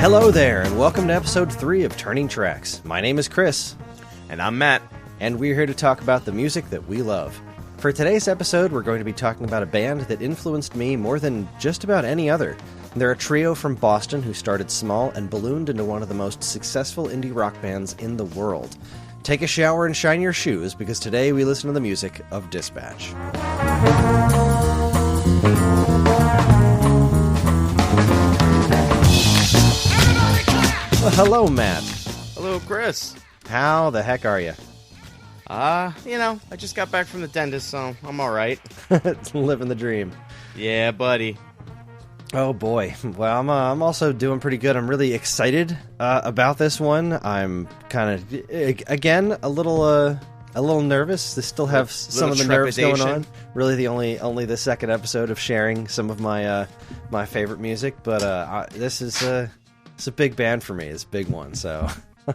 Hello there, and welcome to episode 3 of Turning Tracks. My name is Kris. And I'm Matt. And we're here to talk about the music that we love. For today's episode, we're going to be talking about a band that influenced me more than just about any other. They're a trio from Boston who started small and ballooned into one of the most successful indie rock bands in the world. Take a shower and shine your shoes, because today we listen to the music of Dispatch. Well, hello, Matt. Hello, Kris. How the heck are you? I just got back from the dentist, so I'm all right. Living the dream. Yeah, buddy. Oh boy. Well, I'm also doing pretty good. I'm really excited about this one. I'm kind of again a little nervous. They still have some of the nerves going on. Really, only the second episode of sharing some of my my favorite music, but this is it's a big band for me. It's a big one, so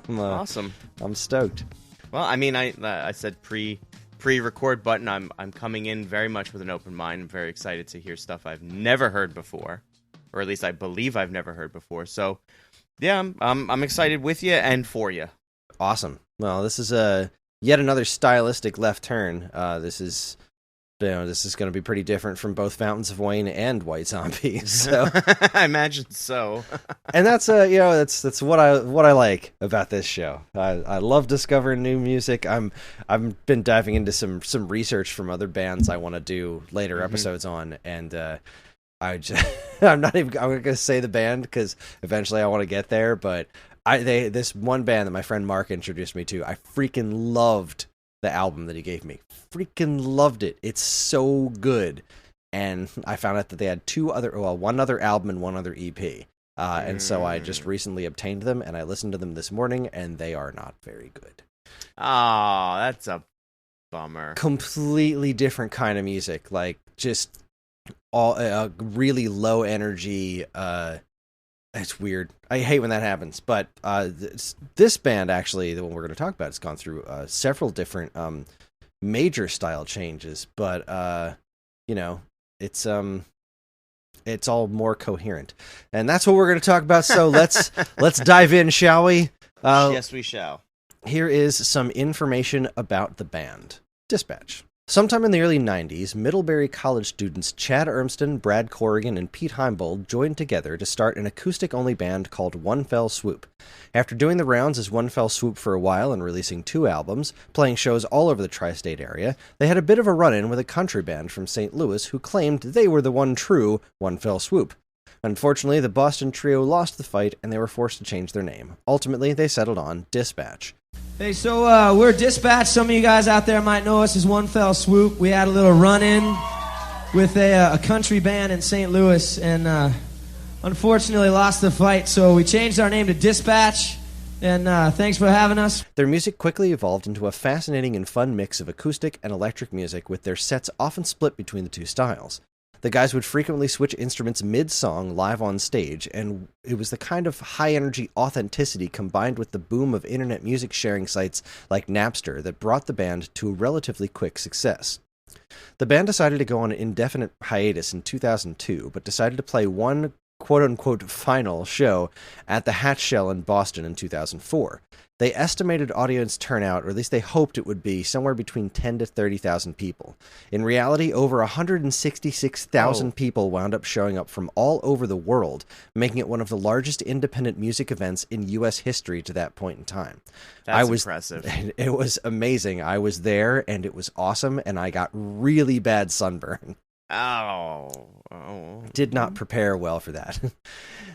I'm awesome. I'm stoked. Well, I mean, I said pre-record button. I'm coming in very much with an open mind. I'm very excited to hear stuff I've never heard before, or at least I believe I've never heard before. So, yeah, I'm excited with you and for you. Awesome. Well, this is yet another stylistic left turn. This is going to be pretty different from both Fountains of Wayne and White Zombie. So I imagine so. And that's that's what I like about this show. I love discovering new music. I've been diving into some research from other bands I want to do later episodes on, and I'm going to say the band because eventually I want to get there. But this one band that my friend Mark introduced me to, I freaking loved the album that he gave me. Freaking loved it. It's so good. And I found out that they had one other album and one other EP. And so I just recently obtained them, and I listened to them this morning, and they are not very good. Oh, that's a bummer. Completely different kind of music. Like, just all really low energy. It's weird. I hate when that happens. But this band, actually, the one we're going to talk about, has gone through several different major style changes. But it's all more coherent, and that's what we're going to talk about. So let's dive in, shall we? Yes, we shall. Here is some information about the band Dispatch. Sometime in the early 90s, Middlebury College students Chad Urmston, Brad Corrigan, and Pete Heimbold joined together to start an acoustic-only band called One Fell Swoop. After doing the rounds as One Fell Swoop for a while and releasing 2 albums, playing shows all over the tri-state area, they had a bit of a run-in with a country band from St. Louis who claimed they were the one true One Fell Swoop. Unfortunately, the Boston trio lost the fight, and they were forced to change their name. Ultimately, they settled on Dispatch. Hey, so we're Dispatch. Some of you guys out there might know us as One Fell Swoop. We had a little run-in with a country band in St. Louis, and unfortunately lost the fight, so we changed our name to Dispatch, and thanks for having us. Their music quickly evolved into a fascinating and fun mix of acoustic and electric music, with their sets often split between the two styles. The guys would frequently switch instruments mid-song live on stage, and it was the kind of high-energy authenticity combined with the boom of internet music sharing sites like Napster that brought the band to a relatively quick success. The band decided to go on an indefinite hiatus in 2002, but decided to play one quote-unquote final show at the Hatch Shell in Boston in 2004. They estimated audience turnout, or at least they hoped it would be, somewhere between 10 to 30,000 people. In reality, over 166,000 people wound up showing up from all over the world, making it one of the largest independent music events in U.S. history to that point in time. That's impressive. It was amazing. I was there, and it was awesome, and I got really bad sunburn. Oh. Did not prepare well for that.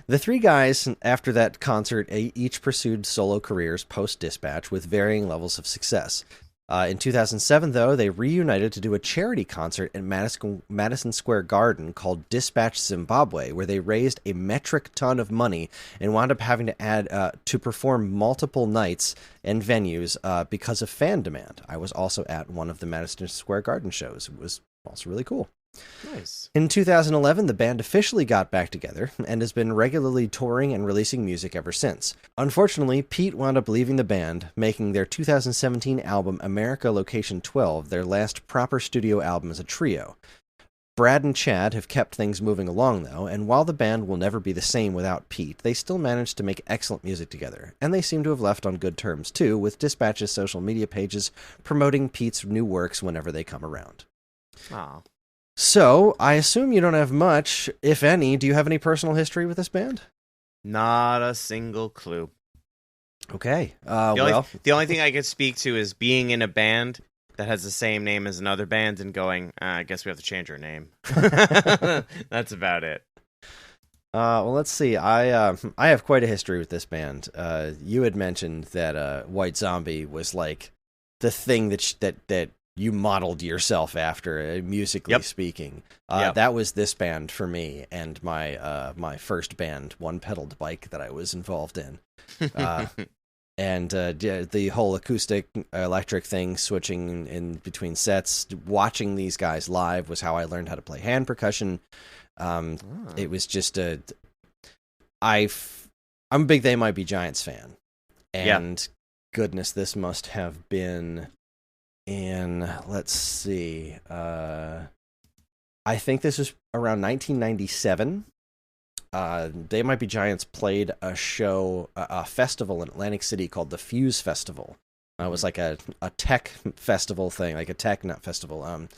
The 3 guys, after that concert, each pursued solo careers post-Dispatch with varying levels of success. In 2007, though, they reunited to do a charity concert at Madison Square Garden called Dispatch Zimbabwe, where they raised a metric ton of money and wound up having to add to perform multiple nights and venues because of fan demand. I was also at one of the Madison Square Garden shows. It was also really cool. Nice. In 2011, the band officially got back together and has been regularly touring and releasing music ever since. Unfortunately, Pete wound up leaving the band, making their 2017 album America Location 12 their last proper studio album as a trio. Brad and Chad have kept things moving along, though, and while the band will never be the same without Pete, they still managed to make excellent music together, and they seem to have left on good terms, too, with Dispatch's social media pages promoting Pete's new works whenever they come around. Oh. So, I assume you don't have much, if any. Do you have any personal history with this band? Not a single clue. Okay. The only thing I could speak to is being in a band that has the same name as another band and going, I guess we have to change our name. That's about it. Well, let's see. I have quite a history with this band. You had mentioned that White Zombie was like the thing that you modeled yourself after, musically speaking. That was this band for me, and my first band, One Pedaled Bike, that I was involved in. And the whole acoustic electric thing, switching in between sets, watching these guys live was how I learned how to play hand percussion. It was just I'm a big They Might Be Giants fan. And goodness, this must have been in, let's see, I think this was around 1997. They Might Be Giants played a festival in Atlantic City called the Fuse Festival. It was like a tech festival thing, like a tech, not festival,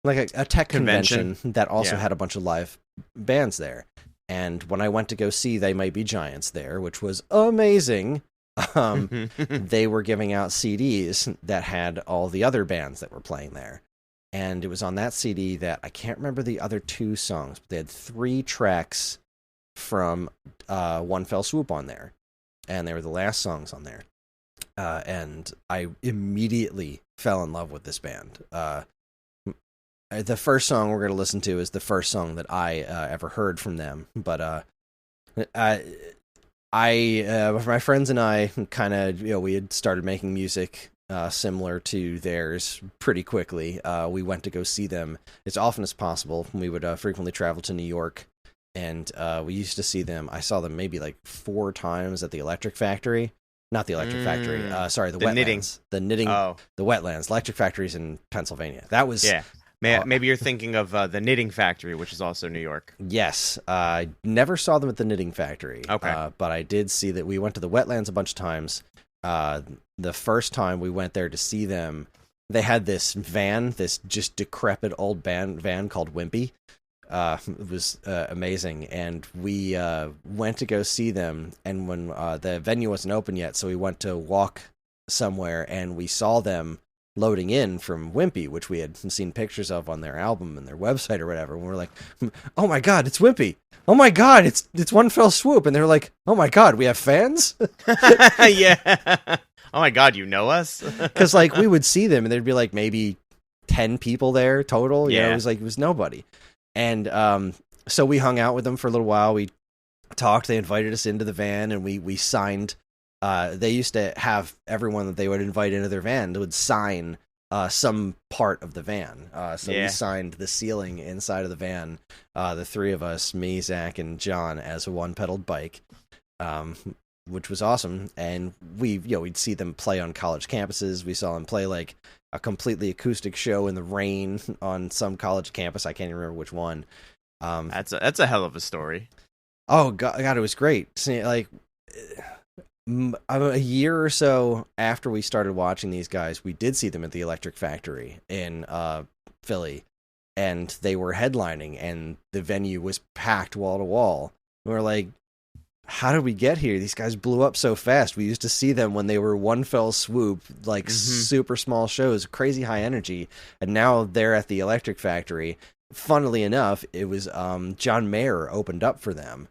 like a tech convention that also had a bunch of live bands there. And when I went to go see They Might Be Giants there, which was amazing, they were giving out CDs that had all the other bands that were playing there. And it was on that CD that I can't remember the other two songs, but they had 3 tracks from One Fell Swoop on there, and they were the last songs on there, and I immediately fell in love with this band. The first song we're going to listen to is the first song that I ever heard from them, but my friends and I kind of, we had started making music similar to theirs pretty quickly. We went to go see them as often as possible. We would frequently travel to New York. And we used to see them. I saw them maybe like 4 times at the Electric Factory. Not the Electric Factory. Sorry, the Wetlands. Knitting. The knitting. Oh. The Wetlands. Electric Factory's in Pennsylvania. That was... Yeah. Maybe you're thinking of the Knitting Factory, which is also New York. Yes. I never saw them at the Knitting Factory. Okay. But I did see that we went to the Wetlands a bunch of times. The first time we went there to see them, they had this van, this just decrepit old van called Wimpy. It was amazing, and we went to go see them, and when the venue wasn't open yet, so we went to walk somewhere, and we saw them loading in from Wimpy, which we had seen pictures of on their album and their website or whatever, and we're like, oh my god, it's Wimpy! Oh my god, it's One Fell Swoop! And they're like, oh my god, we have fans? Yeah. Oh my god, you know us? Because like we would see them, and there'd be like maybe 10 people there total. Yeah. It was nobody. And so we hung out with them for a little while. We talked. They invited us into the van, and we signed. They used to have everyone that they would invite into their van would sign some part of the van. So we signed the ceiling inside of the van. The 3 of us, me, Zach, and John, as a one-pedaled bike, which was awesome. And we'd see them play on college campuses. We saw them play like a completely acoustic show in the rain on some college campus. I can't even remember which one. That's a hell of a story. Oh God, it was great. See, like a year or so after we started watching these guys, we did see them at the Electric Factory in Philly, and they were headlining, and the venue was packed wall to wall. We were like, how did we get here? These guys blew up so fast. We used to see them when they were One Fell Swoop, like super small shows, crazy high energy. And now they're at the Electric Factory. Funnily enough, it was John Mayer opened up for them.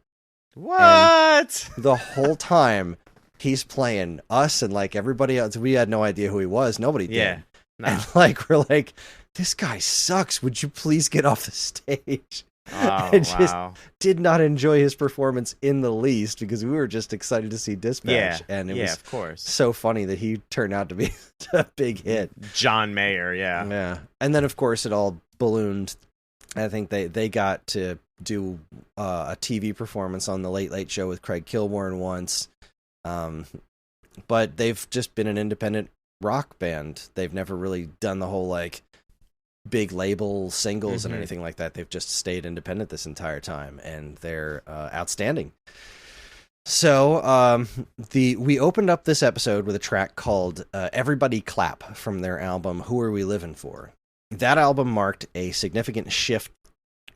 What? And the whole time he's playing us and like everybody else. We had no idea who he was. Nobody did. Yeah. No. And like we're like, this guy sucks. Would you please get off the stage? Oh, Just did not enjoy his performance in the least because we were just excited to see Dispatch. And it was of course. So funny that he turned out to be a big hit. John Mayer, yeah. Yeah. And then, of course, it all ballooned. I think they got to do a TV performance on the Late Late Show with Craig Kilborn once. But they've just been an independent rock band. They've never really done the whole, like, big label singles and anything like that. They've just stayed independent this entire time, and they're outstanding. So we opened up this episode with a track called Everybody Clap from their album Who Are We Living For? That album marked a significant shift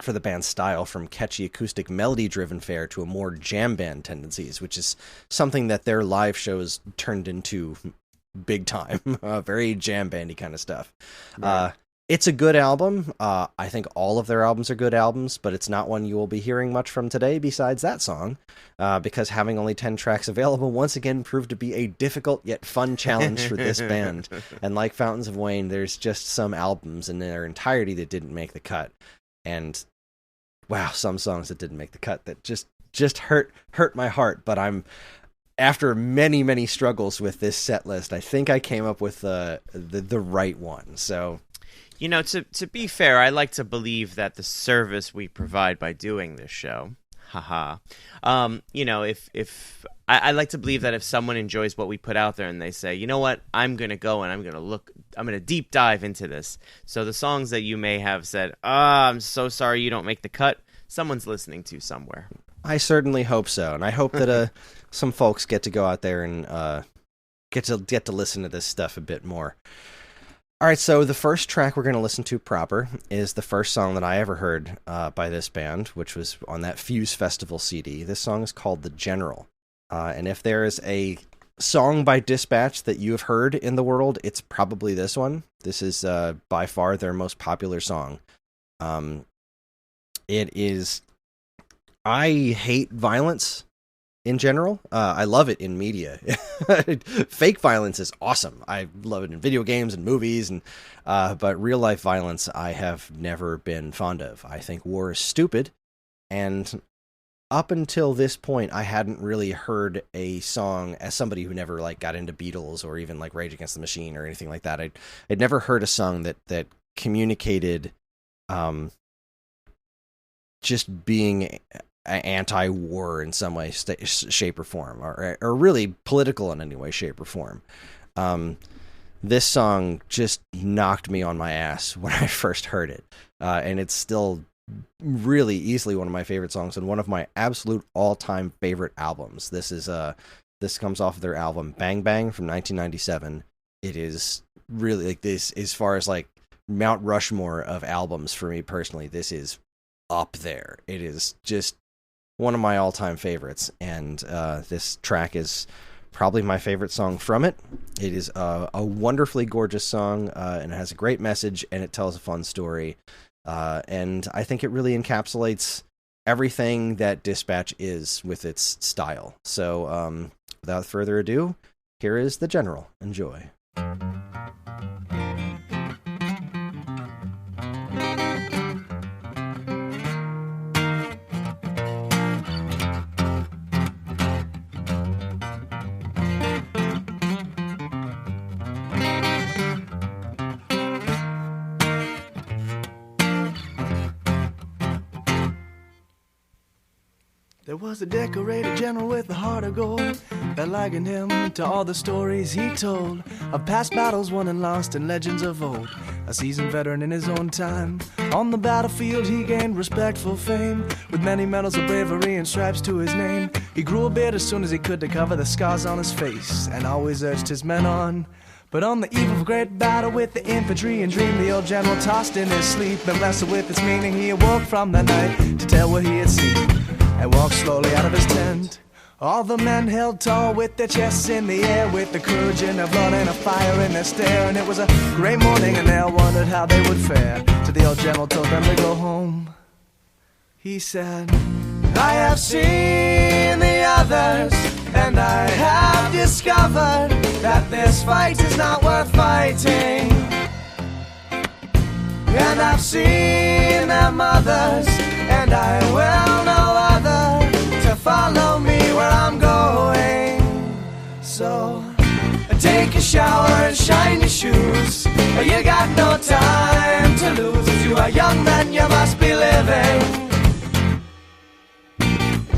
for the band's style from catchy acoustic melody-driven fare to a more jam band tendencies, which is something that their live shows turned into big time. Very jam bandy kind of stuff. Right. It's a good album. I think all of their albums are good albums, but it's not one you will be hearing much from today besides that song, because having only 10 tracks available once again proved to be a difficult yet fun challenge for this band. And like Fountains of Wayne, there's just some albums in their entirety that didn't make the cut. And wow, some songs that didn't make the cut that just hurt my heart. But after many struggles with this set list, I think I came up with the right one. So, you know, to be fair, I like to believe that the service we provide by doing this show, you know, if I like to believe that if someone enjoys what we put out there and they say, you know what, I'm going to go and I'm going to deep dive into this. So the songs that you may have said, I'm so sorry you don't make the cut, someone's listening to somewhere. I certainly hope so. And I hope that some folks get to go out there and get to listen to this stuff a bit more. All right, so the first track we're going to listen to proper is the first song that I ever heard by this band, which was on that Fuse Festival CD. This song is called The General. And if there is a song by Dispatch that you have heard in the world, it's probably this one. This is by far their most popular song. It is... I hate violence in general. I love it in media. Fake violence is awesome. I love it in video games and movies, and but real life violence I have never been fond of. I think war is stupid, and up until this point, I hadn't really heard a song, as somebody who never like got into Beatles or even like Rage Against the Machine or anything like that. I'd never heard a song that communicated just being anti-war in some way, shape, or form, or really political in any way, shape, or form. This song just knocked me on my ass when I first heard it, and it's still really easily one of my favorite songs and one of my absolute all-time favorite albums. This comes off of their album Bang Bang from 1997. It is really like this, as far as like Mount Rushmore of albums for me personally, this is up there. It is just one of my all-time favorites, and this track is probably my favorite song from it. It is a wonderfully gorgeous song, and it has a great message, and it tells a fun story, and I think it really encapsulates everything that Dispatch is with its style. So without further ado, here is The General. Enjoy. There was a decorated general with a heart of gold that likened him to all the stories he told of past battles won and lost and legends of old. A seasoned veteran in his own time, on the battlefield he gained respectful fame, with many medals of bravery and stripes to his name. He grew a beard as soon as he could to cover the scars on his face, and always urged his men on. But on the eve of a great battle with the infantry and dream, the old general tossed in his sleep and wrestled with its meaning. He awoke from the night to tell what he had seen, and walked slowly out of his tent. All the men held tall with their chests in the air, with the courage in their blood and a fire in their stare. And it was a great morning and they all wondered how they would fare, till the old general told them to go home. He said, I have seen the others, and I have discovered that this fight is not worth fighting. And I've seen their mothers, and I will know other to follow me where I'm going. So take a shower and shine your shoes, you got no time to lose. If you are young then you must be living.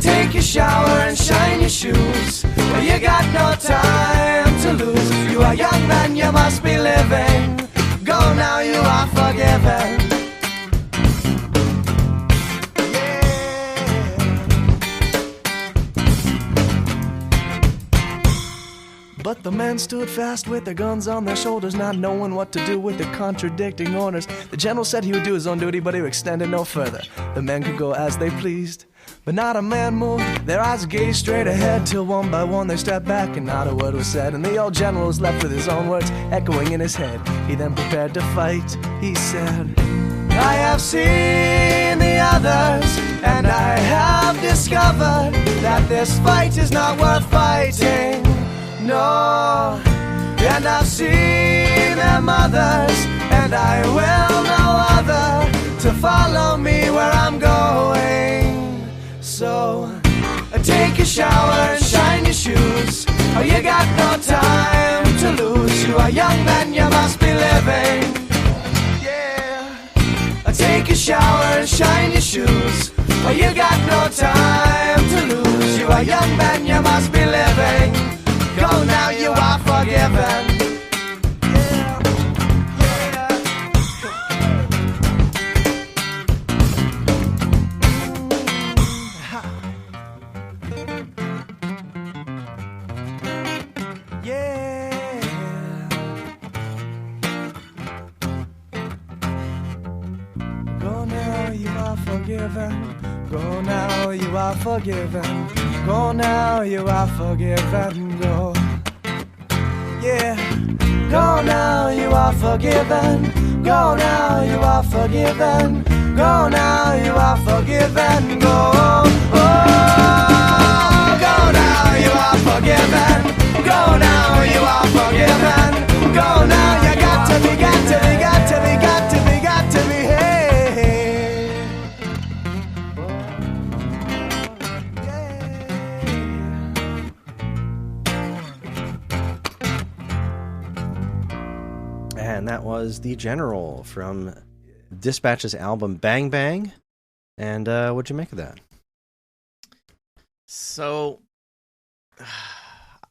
Take a shower and shine your shoes, you got no time to lose. If you are young then you must be living. Go now, you are forgiven. But the men stood fast with their guns on their shoulders, not knowing what to do with the contradicting orders. The general said he would do his own duty, but he extended no further. The men could go as they pleased, but not a man moved. Their eyes gazed straight ahead, till one by one they stepped back and not a word was said. And the old general was left with his own words echoing in his head. He then prepared to fight. He said, I have seen the others, and I have discovered that this fight is not worth fighting. No, and I've seen their mothers, and I will no other to follow me where I'm going. So take a shower and shine your shoes, or you got no time to lose. You are young men, you must be living. Take a shower and shine your shoes, or you got no time to lose. You are young men, you must be living. Go now, you are forgiven. Go now, you are forgiven. Go now, you are forgiven. Go. Yeah. Go now, you are forgiven. Go now, you are forgiven. Go now, you are forgiven. Go. Oh, go now, you are forgiven. Go now, you are forgiven. Go now, you got to be, got to be, got to be, got to be, got to be. Hey. And that was The General from Dispatch's album Bang Bang. And what'd you make of that? So,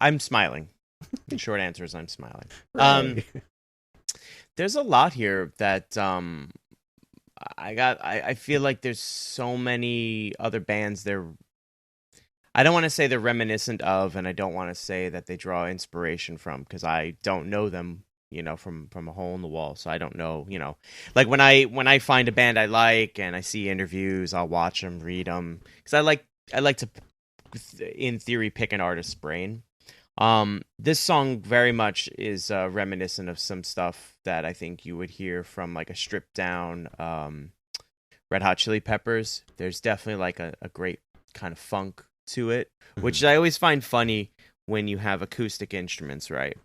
I'm smiling. The short answer is I'm smiling. Right. There's a lot here that I feel like there's so many other bands I don't want to say they're reminiscent of, and I don't want to say that they draw inspiration from, because I don't know them, from a hole in the wall. So I don't know, like when I find a band I like and I see interviews, I'll watch them, read them, because I like to, in theory, pick an artist's brain. This song very much is reminiscent of some stuff that I think you would hear from like a stripped down Red Hot Chili Peppers. There's definitely like a great kind of funk to it, which I always find funny when you have acoustic instruments, right?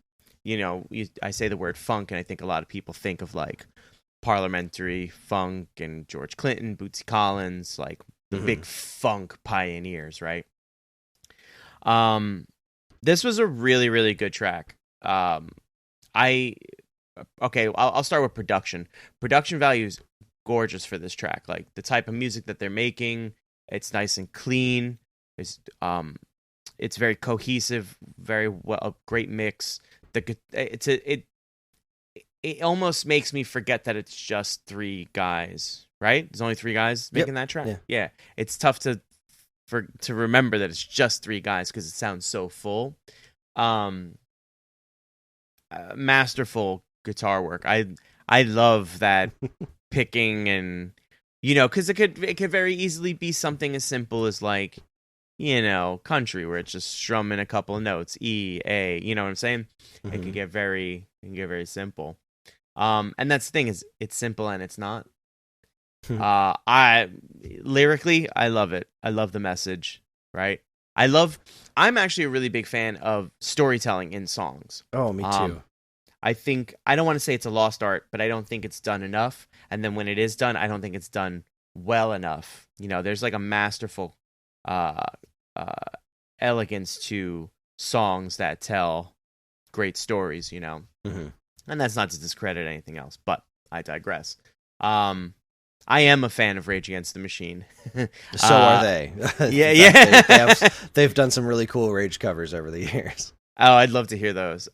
I say the word funk, and I think a lot of people think of like Parliamentary Funk and George Clinton, Bootsy Collins, like the big funk pioneers, right? This was a really, really good track. I'll start with production. Production value is gorgeous for this track. Like the type of music that they're making, it's nice and clean. It's very cohesive, very well, a great mix. It almost makes me forget that it's just three guys, right? There's only three guys making that track. Yeah. It's tough to remember that it's just three guys because it sounds so full. Masterful guitar work. I love that picking, and because it could very easily be something as simple as like country, where it's just strumming a couple of notes, E, A, you know what I'm saying? It can get very simple. And that's the thing, is it's simple and it's not. Lyrically, I love it. I love the message, right? I'm actually a really big fan of storytelling in songs. Oh, me too. I don't want to say it's a lost art, but I don't think it's done enough. And then when it is done, I don't think it's done well enough. There's like a masterful elegance to songs that tell great stories, and that's not to discredit anything else, but I digress. I am a fan of Rage Against the Machine. So are they. Yeah. They've done some really cool Rage covers over the years. Oh, I'd love to hear those.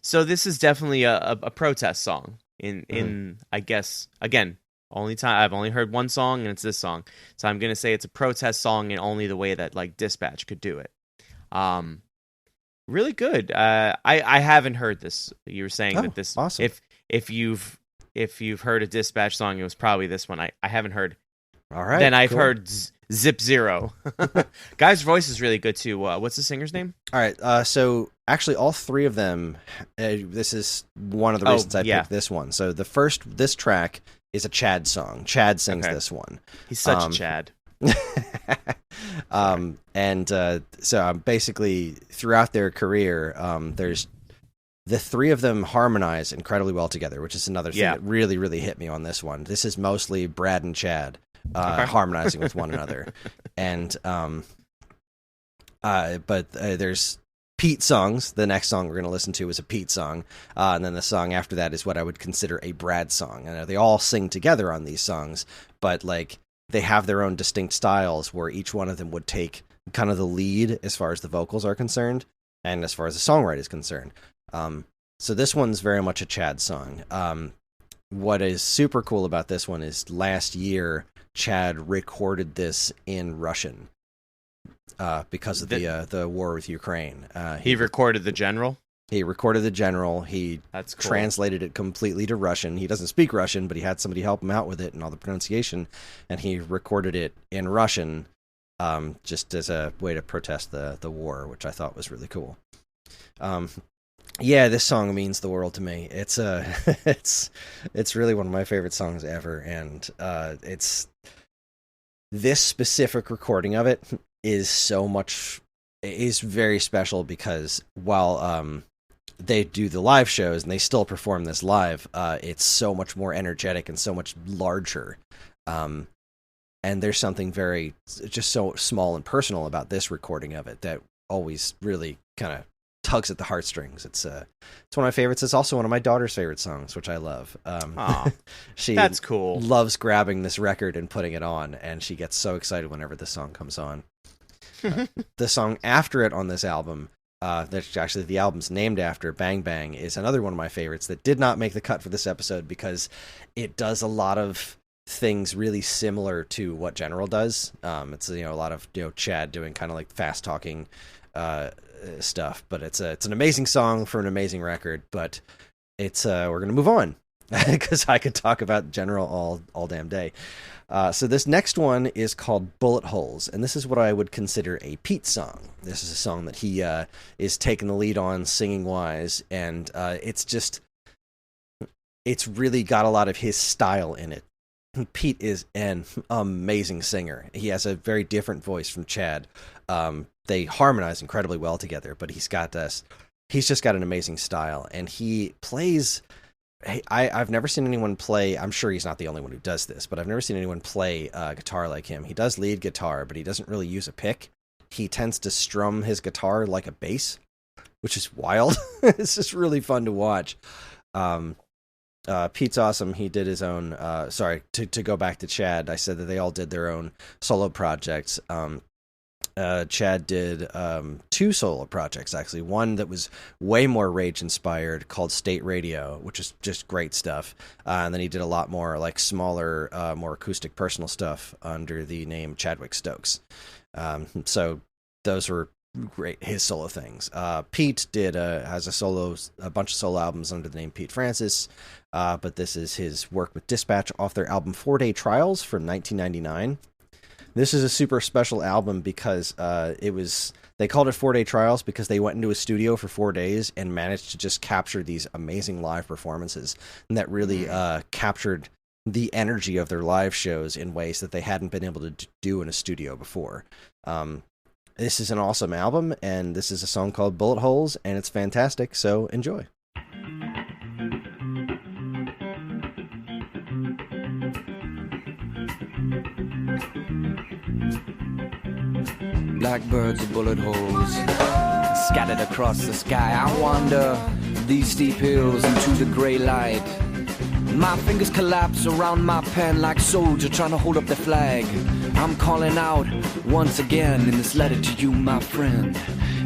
So this is definitely a protest song in I guess, again, only time I've only heard one song, and it's this song. So I'm going to say it's a protest song in only the way that like Dispatch could do it. Really good. I haven't heard this. You were saying that this. Awesome. If you've heard a Dispatch song, it was probably this one. I haven't heard. All right. Then I've cool. heard Zip Zero. Guy's voice is really good too. What's the singer's name? All right. So actually, all three of them. This is one of the reasons I picked this one. So this track is a Chad song. Chad sings this one. He's such a Chad. So basically throughout their career, there's the three of them harmonize incredibly well together, which is another thing that really, really hit me on this one. This is mostly Brad and Chad harmonizing with one another, and there's Pete songs. The next song we're going to listen to is a Pete song, and then the song after that is what I would consider a Brad song. And they all sing together on these songs, but like they have their own distinct styles where each one of them would take kind of the lead as far as the vocals are concerned and as far as the songwriting is concerned. So this one's very much a Chad song. What is super cool about this one is last year Chad recorded this in Russian because of the war with Ukraine. He recorded the general? He recorded the general. He translated it completely to Russian. He doesn't speak Russian, but he had somebody help him out with it and all the pronunciation, and he recorded it in Russian just as a way to protest the war, which I thought was really cool. This song means the world to me. It's it's really one of my favorite songs ever, and it's this specific recording of it is very special because while they do the live shows and they still perform this live, it's so much more energetic and so much larger. And there's something very just so small and personal about this recording of it that always really kind of tugs at the heartstrings. It's one of my favorites. It's also one of my daughter's favorite songs, which I love. She that's cool. Loves grabbing this record and putting it on, and she gets so excited whenever this song comes on. The song after it on this album, that's actually the album's named after, Bang Bang, is another one of my favorites that did not make the cut for this episode because it does a lot of things really similar to what General does. It's a lot of Chad doing kind of like fast talking stuff, but it's an amazing song for an amazing record. But it's we're gonna move on because I could talk about General all damn day. So this next one is called Bullet Holes, and this is what I would consider a Pete song. This is a song that he is taking the lead on singing wise, and it's really got a lot of his style in it. Pete is an amazing singer. He has a very different voice from Chad. They harmonize incredibly well together, but he's just got an amazing style, and he plays. I've never seen anyone play. I'm sure he's not the only one who does this, but I've never seen anyone play guitar like him. He does lead guitar, but he doesn't really use a pick. He tends to strum his guitar like a bass, which is wild. It's just really fun to watch. Pete's awesome. He did his own. To go back to Chad, I said that they all did their own solo projects. Chad did 2 solo projects, actually. One that was way more Rage inspired called State Radio, which is just great stuff. And then he did a lot more like smaller, more acoustic personal stuff under the name Chadwick Stokes. So those were great, his solo things. Pete has a bunch of solo albums under the name Pete Francis, but this is his work with Dispatch off their album 4 Day Trials from 1999. This is a super special album because they called it 4 Day Trials because they went into a studio for 4 days and managed to just capture these amazing live performances, and that really captured the energy of their live shows in ways that they hadn't been able to do in a studio before. This is an awesome album, and this is a song called Bullet Holes, and it's fantastic, so enjoy. Blackbirds are bullet holes scattered across the sky. I wander these steep hills into the gray light. My fingers collapse around my pen like soldier trying to hold up the flag. I'm calling out once again in this letter to you, my friend.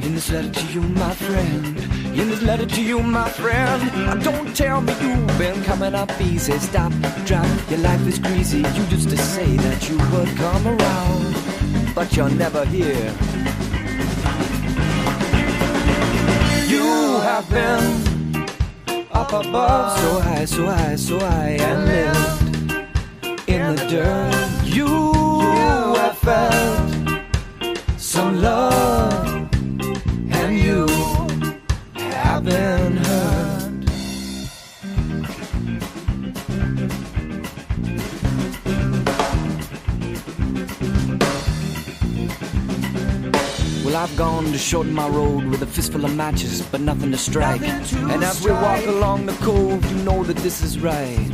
In this letter to you, my friend. In this letter to you, my friend. Don't tell me you've been coming up easy. Stop, drop, your life is greasy. You used to say that you would come around, but you're never here. have been up above, so high, so high, so high, and lived in the dirt. You have felt some love, and you have been hurt. Well, I've gone to shorten my road with a fistful of matches, but nothing to strike. And as we walk along the cove, you know that this is right.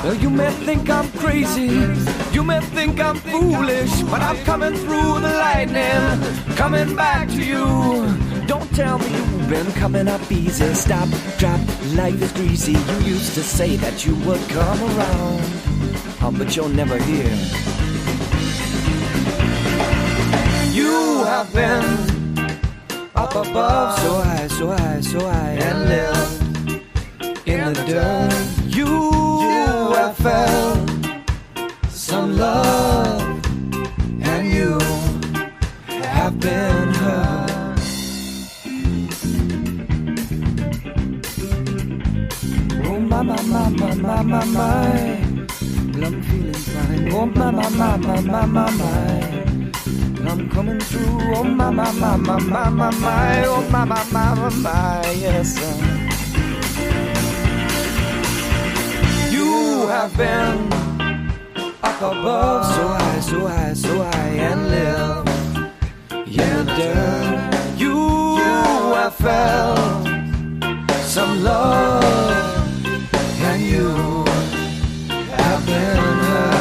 Well, you may think I'm crazy, you may think I'm foolish, but I'm coming through the lightning, coming back to you. Don't tell me you've been coming up easy. Stop, drop, life is greasy. You used to say that you would come around, but you're never here. You have been up above, so high, so high, so high, and lived in the dirt. You have felt some love, and you have been hurt. Oh my, my, my, my, my, my, my, well, I'm feeling fine. Oh my, my, my, my, my, my, my, I'm coming through. Oh my, my, my, my, my, my, my, oh my, my, my, my, my, yes. You have been up above, so high, so high, so high, and live in the dirt. You have felt some love, and you have been hurt.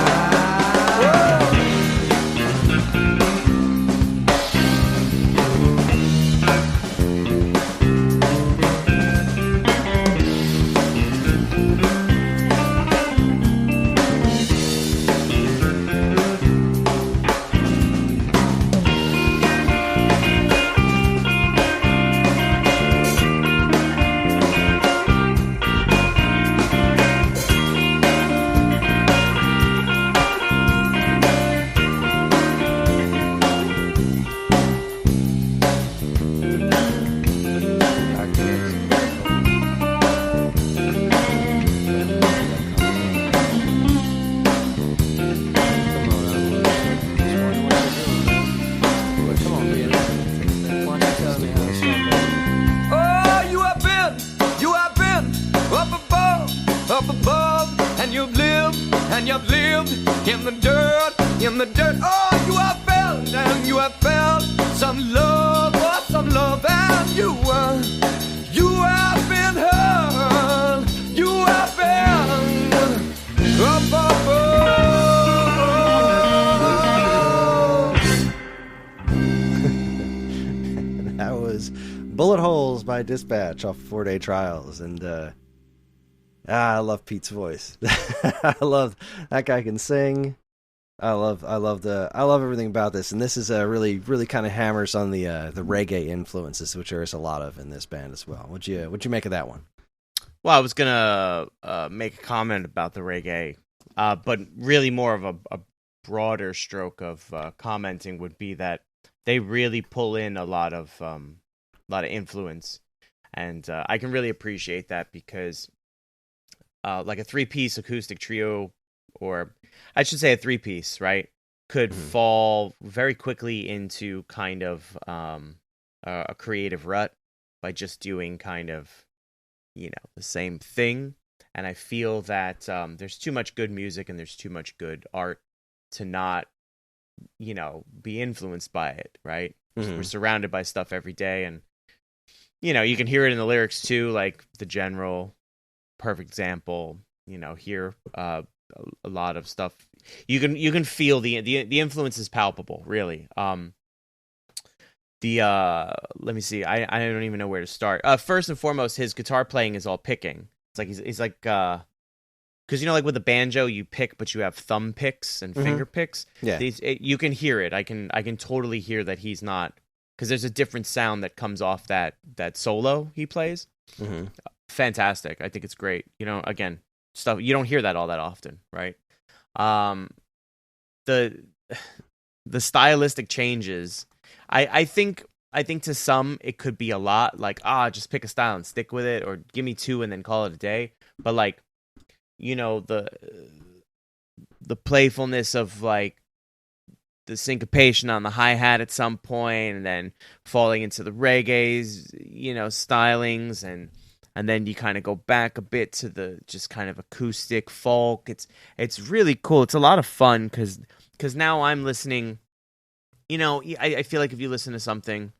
In the dirt, oh, you have felt, and you have felt some love, oh, some love, and you have been hurt, you have been up above. That was Bullet Holes by Dispatch off 4 Day Trials, and I love Pete's voice. I love that guy can sing. I love everything about this, and this is really kind of hammers on the reggae influences, which there is a lot of in this band as well. What'd you make of that one? Well, I was gonna make a comment about the reggae, but really more of a broader stroke of commenting would be that they really pull in a lot of influence, and I can really appreciate that because like a 3-piece acoustic trio, or I should say a 3-piece, right, could fall very quickly into kind of a creative rut by just doing kind of, the same thing. And I feel that there's too much good music and there's too much good art to not, be influenced by it, right? Mm-hmm. We're surrounded by stuff every day, and, you can hear it in the lyrics too, like The General, perfect example, here, a lot of stuff. You can feel the influence is palpable, really. Let me see. I don't even know where to start. First and foremost, his guitar playing is all picking. It's like he's like because like with a banjo you pick, but you have thumb picks and finger picks. Yeah, you can hear it. I can totally hear that he's not, because there's a different sound that comes off that solo he plays. Mm-hmm. Fantastic. I think it's great. Again, stuff you don't hear that all that often, right? The stylistic changes, I think I think to some it could be a lot, like, just pick a style and stick with it, or give me two and then call it a day. But like, the playfulness of like the syncopation on the hi-hat at some point, and then falling into the reggae's, stylings, and then you kind of go back a bit to the just kind of acoustic folk. It's really cool. It's a lot of fun because now I'm listening. I feel like if you listen to something,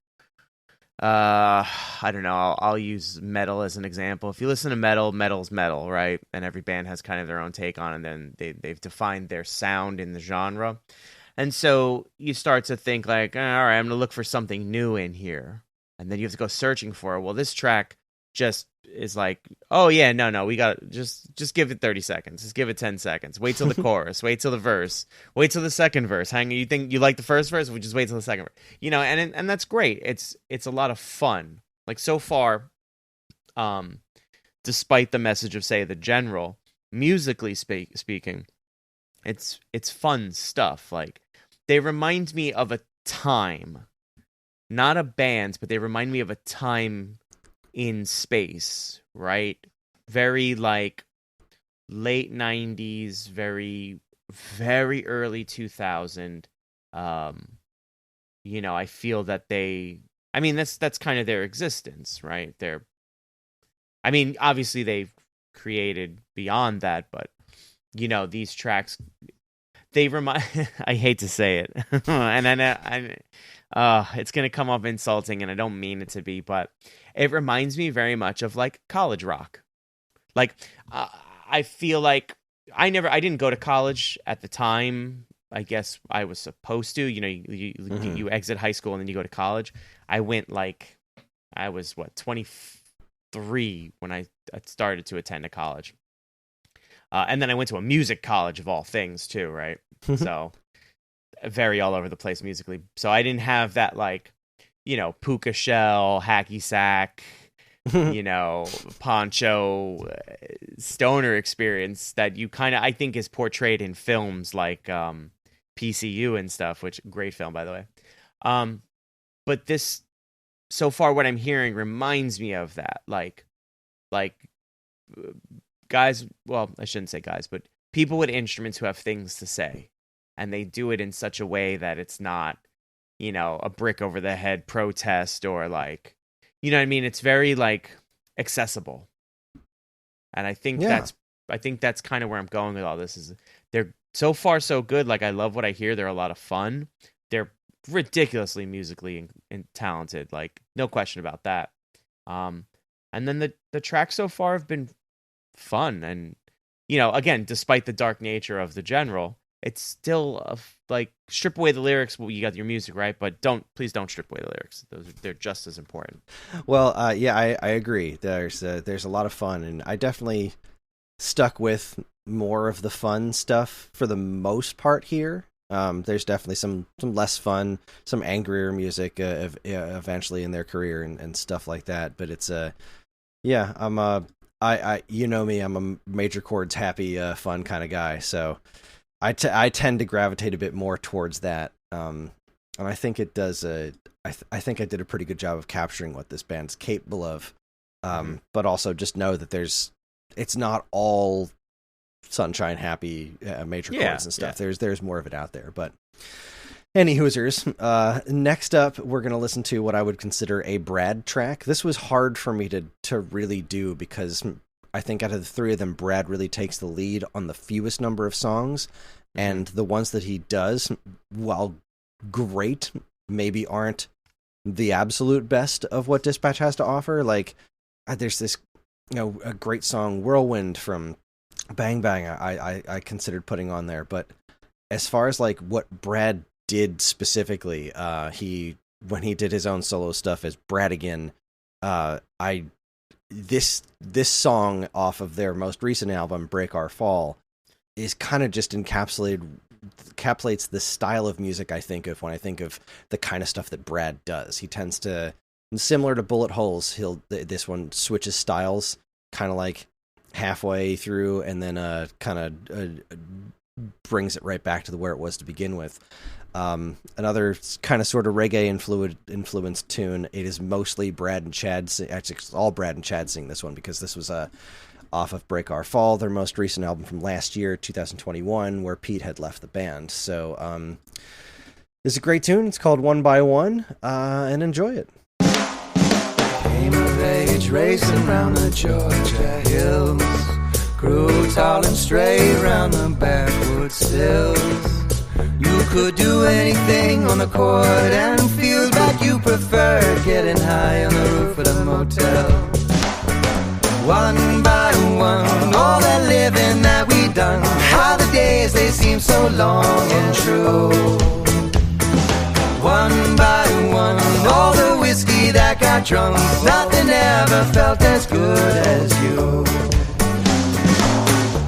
I don't know, I'll use metal as an example. If you listen to metal's metal, right? And every band has kind of their own take on it, and then they've defined their sound in the genre. And so you start to think like, all right, I'm going to look for something new in here. And then you have to go searching for it. Well, this track just is like, oh yeah, no, we got just give it 30 seconds. Just give it 10 seconds. Wait till the chorus. Wait till the verse. Wait till the second verse. You think you like the first verse? We just wait till the second verse. And that's great. It's a lot of fun. Like so far, despite the message of, say, the general, musically speaking, it's fun stuff. Like, they remind me of a time, not a band, but they remind me of a time in space, right? Very like late 90s, very, very early 2000. I feel that that's kind of their existence, right? Obviously they've created beyond that, but these tracks, they remind, I hate to say it, and it's going to come up insulting, and I don't mean it to be, but it reminds me very much of like college rock. Like, I feel like I didn't go to college at the time. I guess I was supposed to, you exit high school and then you go to college. I went I was 23 when I started to attend a college. And then I went to a music college of all things too, right? So very all over the place musically. So I didn't have that puka shell, hacky sack, poncho, stoner experience that you kind of, I think, is portrayed in films like PCU and stuff, which great film, by the way. But this, so far what I'm hearing reminds me of that. Like guys, well, I shouldn't say guys, but people with instruments who have things to say, and they do it in such a way that it's not, a brick over the head protest or like, what I mean? It's very accessible. And I think that's kind of where I'm going with all this. Is they're so far so good. Like, I love what I hear. They're a lot of fun. They're ridiculously musically and talented. Like, no question about that. And then the tracks so far have been fun, and again, despite the dark nature of the general, it's still strip away the lyrics. Well, you got your music, right? But please don't strip away the lyrics. They're just as important. Well, I agree. There's a lot of fun, and I definitely stuck with more of the fun stuff for the most part here. There's definitely some less fun, some angrier music eventually in their career and stuff like that. But it's I me, I'm a major chords happy, fun kind of guy. So I tend to gravitate a bit more towards that. And I think it does. I think I did a pretty good job of capturing what this band's capable of. But also just know that it's not all sunshine happy major chords and stuff. Yeah. There's more of it out there. But any hoosers, next up, we're going to listen to what I would consider a Brad track. This was hard for me to really do because I think out of the three of them, Brad really takes the lead on the fewest number of songs, and the ones that he does, while great, maybe aren't the absolute best of what Dispatch has to offer. Like, there's this, a great song, Whirlwind from Bang Bang, I considered putting on there, but as far as what Brad did specifically, when he did his own solo stuff as Brad again, this song off of their most recent album, Break Our Fall, is kind of just encapsulates the style of music I think of when I think of the kind of stuff that Brad does. He tends to, similar to Bullet Holes, this one switches styles kind of like halfway through and then kind of brings it right back to where it was to begin with. Another kind of sort of reggae influenced tune. It is mostly Brad and Chad. Actually, it's all Brad and Chad sing this one because this was off of Break Our Fall, their most recent album from last year, 2021, where Pete had left the band. So this is a great tune. It's called One by One, and enjoy it. Came of age racing round the Georgia hills, grew tall and straight round the backwoods hills. You could do anything on the court and feel like you preferred getting high on the roof of the motel. One by one, all that living that we done, how the days they seem so long and true. One by one, all the whiskey that got drunk, nothing ever felt as good as you.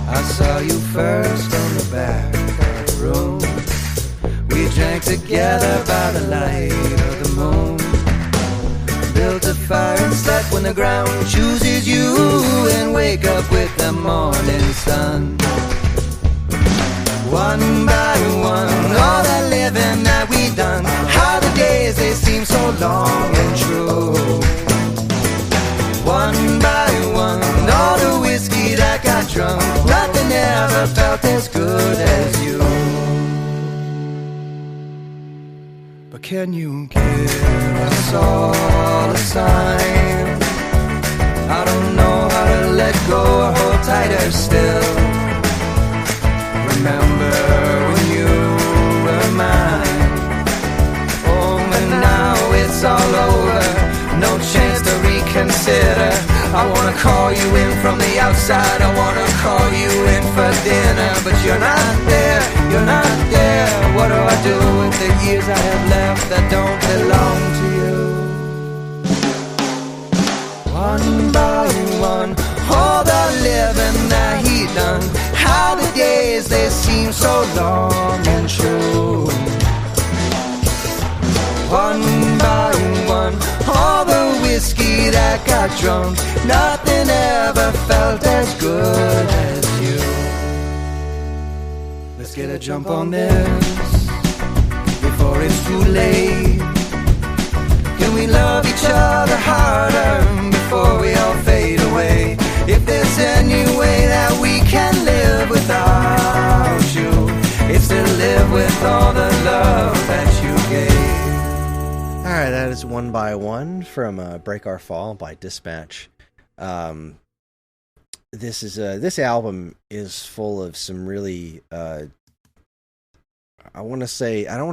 I saw you first on the back of the room. We drank together by the light of the moon. Built a fire and slept when the ground chooses you, and wake up with the morning sun. One by one, all that living that we done, how the days they seem so long and true. One by one, all the whiskey that got drunk, nothing ever felt as good as you. But can you give us all a sign? I don't know how to let go or hold tighter still. Remember when you were mine? Oh, but now it's all over, no chance to reconsider. I wanna call you in from the outside, I wanna call you in for dinner, but you're not there, you're not there. What do I do with the years I have left that don't belong to you? One by one, all the living that he done, how the days they seem so long and true. One by one, all the whiskey that got drunk, nothing ever felt as good as you. Let's get a jump on this before it's too late. Can we love each other harder before we all fade away? If there's any way that we can live without you, it's to live with all the love that you gave. All right, that is One by One from Break Our Fall by Dispatch. This album is full of some really I don't want to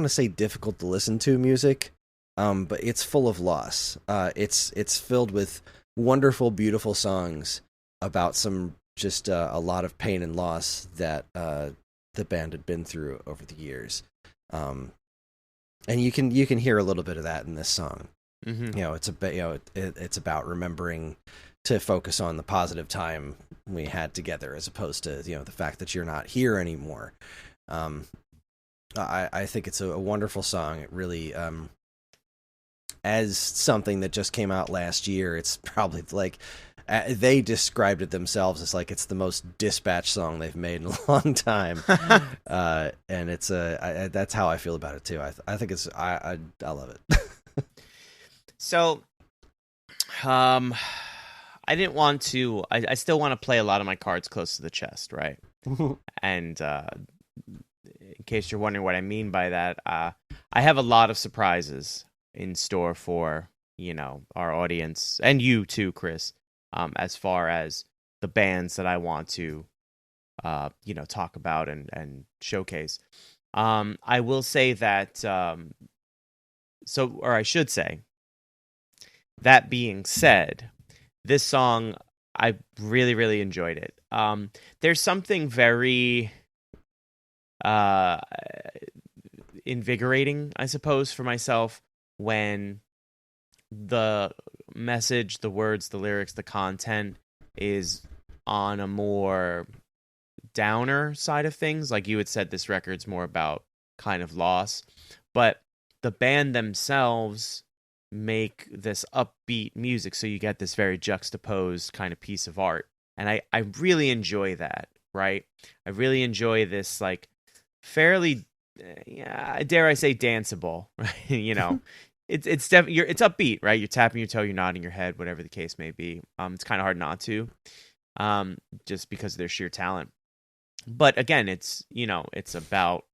say difficult to listen to music, but it's full of loss. It's filled with wonderful, beautiful songs about some just a lot of pain and loss that the band had been through over the years. And you can hear a little bit of that in this song. Mm-hmm. It's about remembering to focus on the positive time we had together, as opposed to the fact that you're not here anymore. I think it's a wonderful song. It really, as something that just came out last year, it's probably like they described it themselves as like it's the most Dispatch song they've made in a long time. And it's that's how I feel about it too. I think it's I love it. So, I didn't want to. I still want to play a lot of my cards close to the chest, right? And in case you're wondering what I mean by that, I have a lot of surprises in store for our audience and you too, Kris. As far as the bands that I want to, talk about and showcase. I will say that. I should say. That being said, this song, I really, really enjoyed it. There's something very invigorating, I suppose, for myself when the message, the words, the lyrics, the content is on a more downer side of things. Like you had said, this record's more about kind of loss, but the band themselves make this upbeat music, so you get this very juxtaposed kind of piece of art, and I really enjoy that, right? I really enjoy this like fairly yeah, dare I say, danceable, right? You know, it's definitely it's upbeat, right? You're tapping your toe, you're nodding your head, whatever the case may be. It's kind of hard not to, just because of their sheer talent. But again, it's about,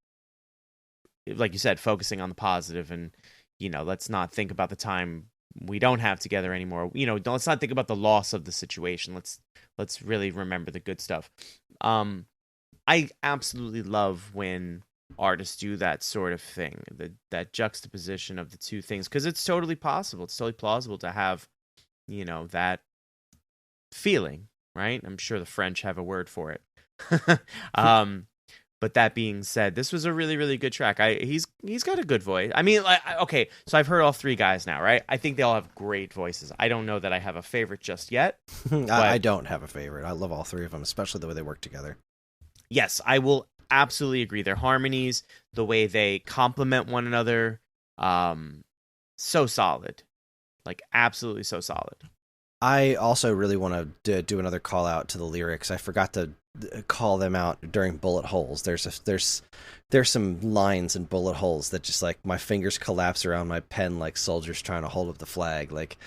like you said, focusing on the positive, and let's not think about the time we don't have together anymore. Let's not think about the loss of the situation. Let's really remember the good stuff. I absolutely love when artists do that sort of thing, that juxtaposition of the two things, because it's totally possible. It's totally plausible to have, that feeling, right? I'm sure the French have a word for it. But that being said, this was a really, really good track. He's got a good voice. I mean, okay, so I've heard all three guys now, right? I think they all have great voices. I don't know that I have a favorite just yet. I don't have a favorite. I love all three of them, especially the way they work together. Yes, I will absolutely agree. Their harmonies, the way they complement one another, so solid. Like, absolutely so solid. I also really want to do another call out to the lyrics. I forgot to call them out during Bullet Holes. There's some lines in Bullet Holes that just, like, my fingers collapse around my pen like soldiers trying to hold up the flag. Like,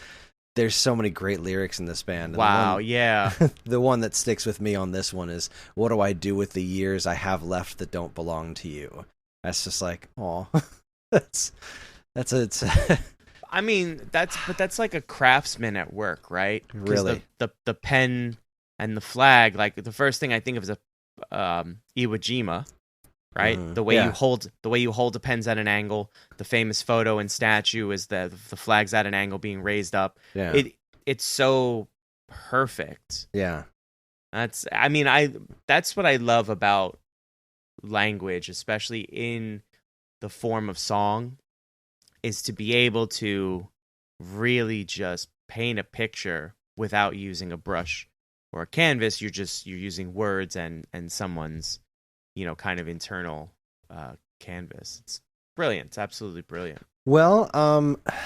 there's so many great lyrics in this band. Wow, yeah. The one that sticks with me on this one is, "What do I do with the years I have left that don't belong to you?" That's just like, aw. It's I mean, that's like a craftsman at work, right? Really? The pen and the flag, like, the first thing I think of is a Iwo Jima, right? The way you hold the pens at an angle. The famous photo and statue is the flag's at an angle being raised up. Yeah. It's so perfect. Yeah. That's what I love about language, especially in the form of song, is to be able to really just paint a picture without using a brush or a canvas. You're using words and someone's, kind of internal canvas. It's brilliant. It's absolutely brilliant. Well,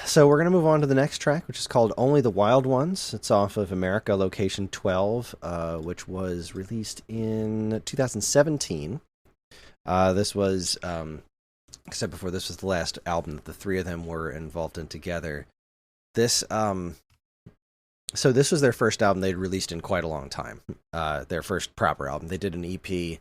so we're going to move on to the next track, which is called Only the Wild Ones. It's off of America Location 12, which was released in 2017. This was, like I said before, this was the last album that the three of them were involved in together. This was their first album they'd released in quite a long time. Their first proper album. They did an EP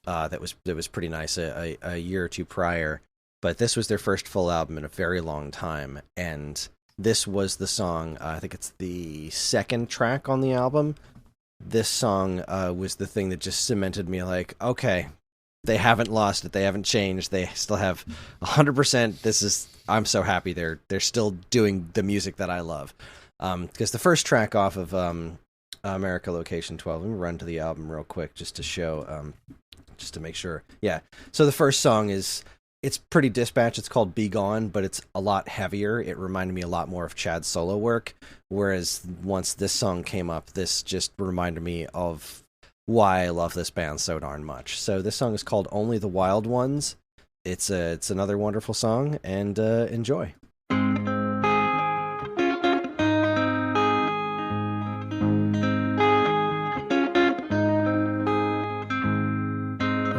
that was pretty nice a year or two prior, but this was their first full album in a very long time. And this was the song. I think it's the second track on the album. This song was the thing that just cemented me. Like, okay, they haven't lost it. They haven't changed. They still have 100%. I'm so happy they're still doing the music that I love. Because the first track off of America Location 12, let me run to the album real quick just to show, just to make sure. Yeah. So the first song it's pretty dispatch. It's called Be Gone, but it's a lot heavier. It reminded me a lot more of Chad's solo work. Whereas once this song came up, this just reminded me of why I love this band so darn much. So this song is called Only the Wild Ones. It's another wonderful song, and enjoy.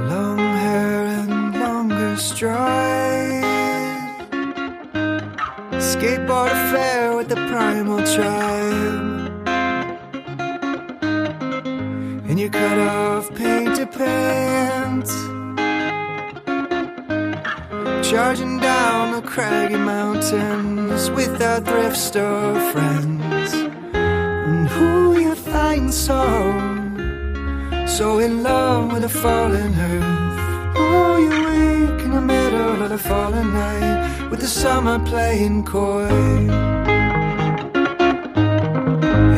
Long hair and longer stride, skateboard affair with the primal tribe. In your cut-off painted pants, charging down the craggy mountains with our thrift store friends. And who you find so in love with the fallen earth? Oh, you wake in the middle of the fallen night with the summer playing coy.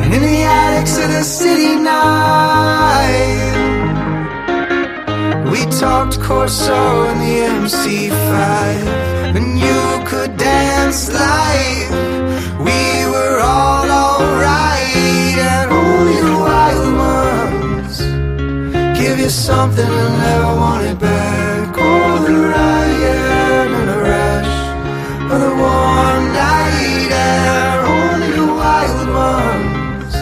And in the attics of the city night, we talked Corso and the MC5, and you could dance like we were all alright. And only the wild ones give you something and never want it back. Oh, the riot and the rush of the warm night air. Only the wild ones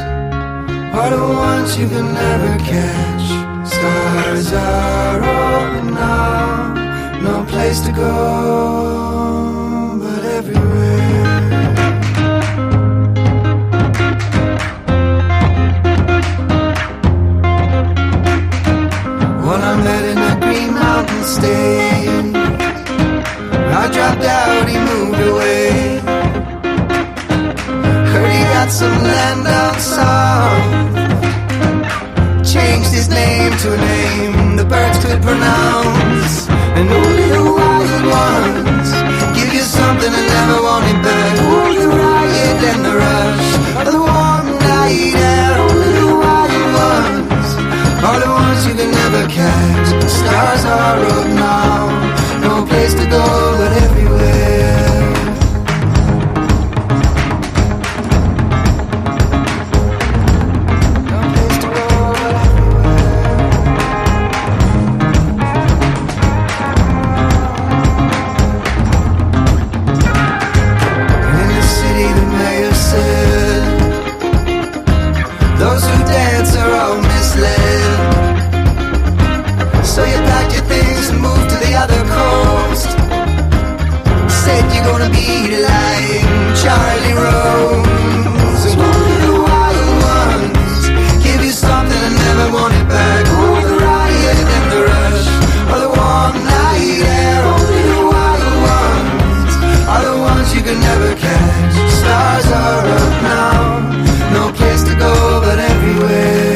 are the ones you can never catch. Stars are open up No place to go but everywhere. Well, I met in a Green Mountain State. I dropped out, he moved away. Heard he got some land down south. Changed his name to a name the birds could pronounce. And only the wild ones give you something and never want it back. Only the riot and the rush are the warm night air. Only the wild ones are the ones you can never catch. The stars are up now, no place to go but everywhere. Those who dance are all misled. So you packed your things and moved to the other coast. Said you're gonna be like Charlie Rose. And only the wild ones give you something and never want it back. Oh, the riot and the rush are the warm night air. Only the wild ones are the ones you can never catch. Stars are up now, no place to go but everywhere.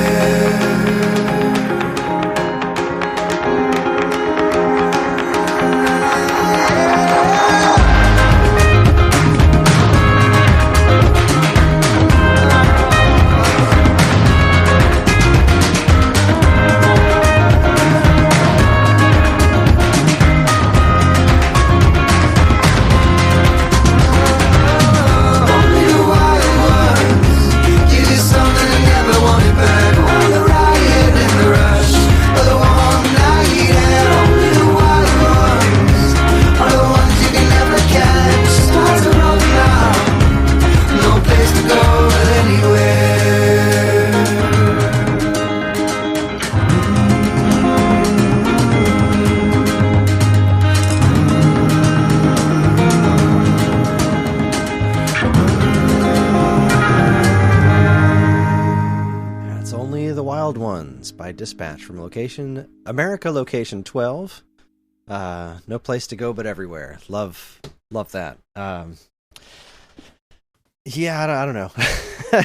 By Dispatch from America Location 12. No place to go but everywhere. Love that. Yeah, I don't know.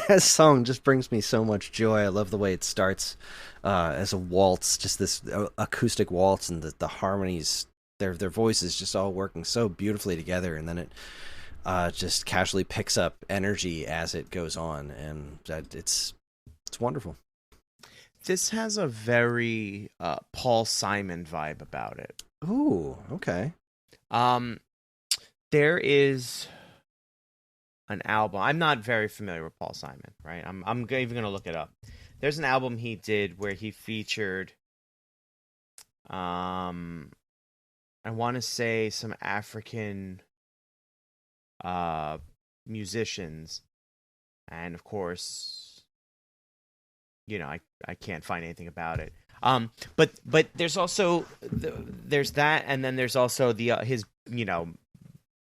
This song just brings me so much joy. I love the way it starts as a waltz, just this acoustic waltz, and the harmonies, their voices just all working so beautifully together, and then it just casually picks up energy as it goes on, and it's wonderful. This has a very Paul Simon vibe about it. Ooh, okay. There is an album. I'm not very familiar with Paul Simon, right? I'm even gonna look it up. There's an album he did where he featured, I want to say some African musicians, and of course, I can't find anything about it. But there's also there's that, and then there's also the his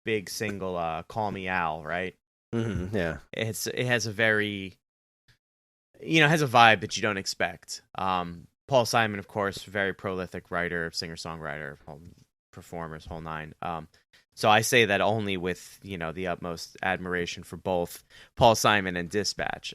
big single "Call Me Al," right? Mm-hmm, yeah, it has a very has a vibe that you don't expect. Paul Simon, of course, very prolific writer, singer songwriter, performers, whole nine. So I say that only with the utmost admiration for both Paul Simon and Dispatch.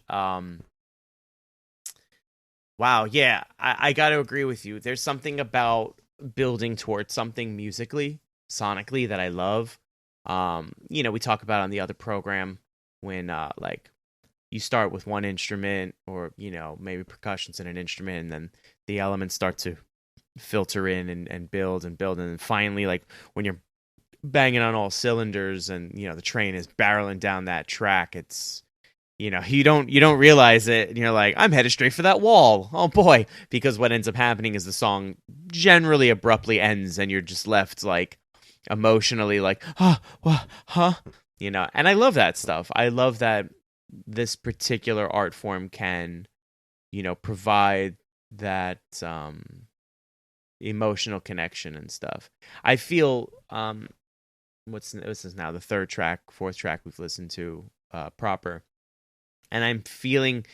Wow, yeah, I got to agree with you. There's something about building towards something musically, sonically, that I love. We talk about on the other program when you start with one instrument or maybe percussion's in an instrument, and then the elements start to filter in and build, and then finally, like when you're banging on all cylinders and the train is barreling down that track, it's you don't realize it, and you're like, I'm headed straight for that wall. Oh boy. Because what ends up happening is the song generally abruptly ends, and you're just left like emotionally like, and I love that stuff. I love that this particular art form can provide that emotional connection and stuff. I feel this is now the fourth track we've listened to proper, and I'm feeling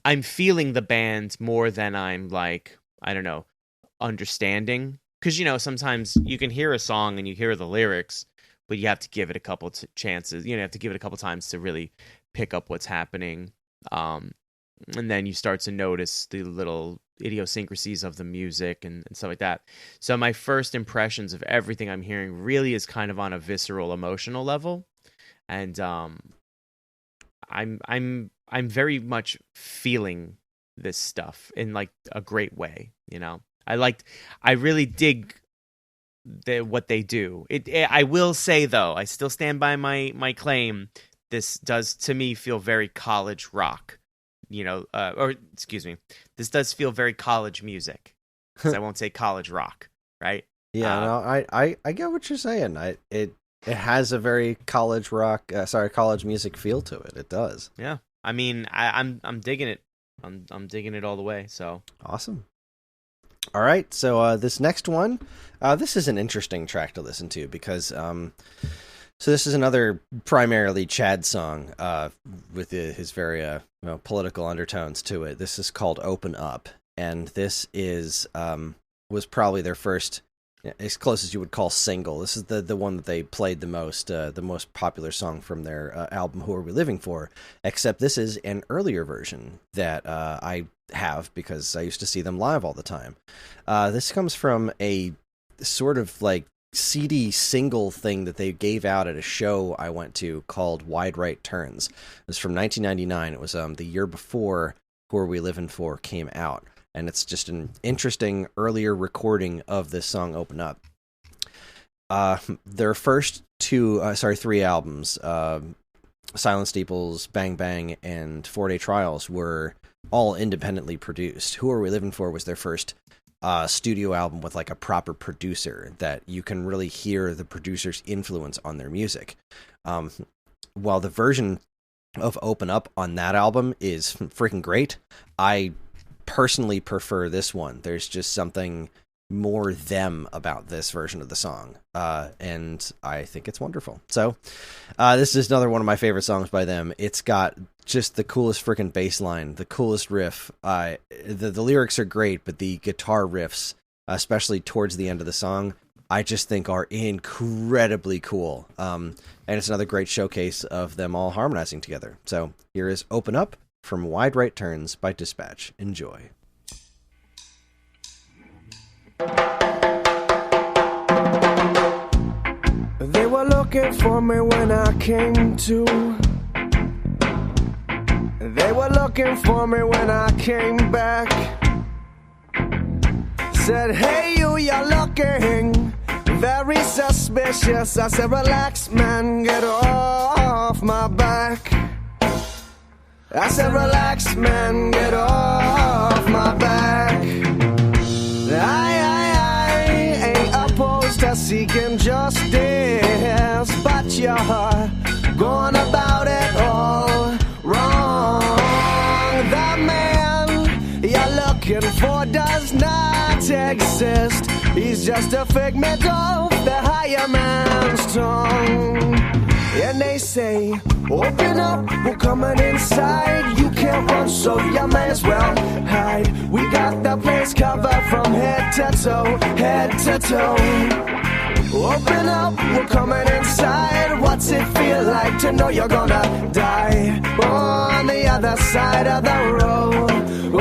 the band more than I'm like, I don't know, understanding, because sometimes you can hear a song and you hear the lyrics, but you have to give it a couple chances. You have to give it a couple times to really pick up what's happening. And then you start to notice the little idiosyncrasies of the music and stuff like that. So my first impressions of everything I'm hearing really is kind of on a visceral, emotional level, and I'm very much feeling this stuff in like a great way. I really dig what they do. I will say though, I still stand by my claim. This does to me feel very college rock. This does feel very college music. I won't say college rock, right? Yeah, no, I get what you're saying. It has a very college rock, college music feel to it. It does. Yeah, I mean, I'm digging it. I'm digging it all the way. So awesome. All right, so this next one, this is an interesting track to listen to because so this is another primarily Chad song with his very political undertones to it. This is called "Open Up," and this was probably their first, as close as you would call single. This is the one that they played the most popular song from their album "Who Are We Living For?" Except this is an earlier version that I have because I used to see them live all the time. This comes from a sort of like CD single thing that they gave out at a show I went to called Wide Right Turns. It was from 1999. It was the year before Who Are We Living For came out, and it's just an interesting earlier recording of this song "Open Up." Their first three albums, Silent Steeples, Bang Bang, and 4-Day Trials, were all independently produced. Who Are We Living For was their first studio album with like a proper producer that you can really hear the producer's influence on their music. While the version of "Open Up" on that album is freaking great, I personally prefer this one. There's just something more them about this version of the song, and I think it's wonderful. So this is another one of my favorite songs by them. It's got just the coolest freaking bass line, the coolest riff. The lyrics are great, but the guitar riffs, especially towards the end of the song, I just think are incredibly cool. And it's another great showcase of them all harmonizing together. So here is "Open Up" from Wide Right Turns by Dispatch. Enjoy. They were looking for me when I came to. They were looking for me when I came back. Said, "Hey, you're looking very suspicious." I said, "Relax, man, get off my back." I said, "Relax, man, get off my back." I ain't opposed to seeking justice, but you're going about it all wrong. The man you're looking for does not exist. He's just a figment of the higher man's tongue. And they say, "Open up, we're coming inside. You can't run, so you may as well hide. We got the place covered from head to toe, head to toe. Open up, we're coming inside. What's it feel like to know you're gonna die? On the other side of the road,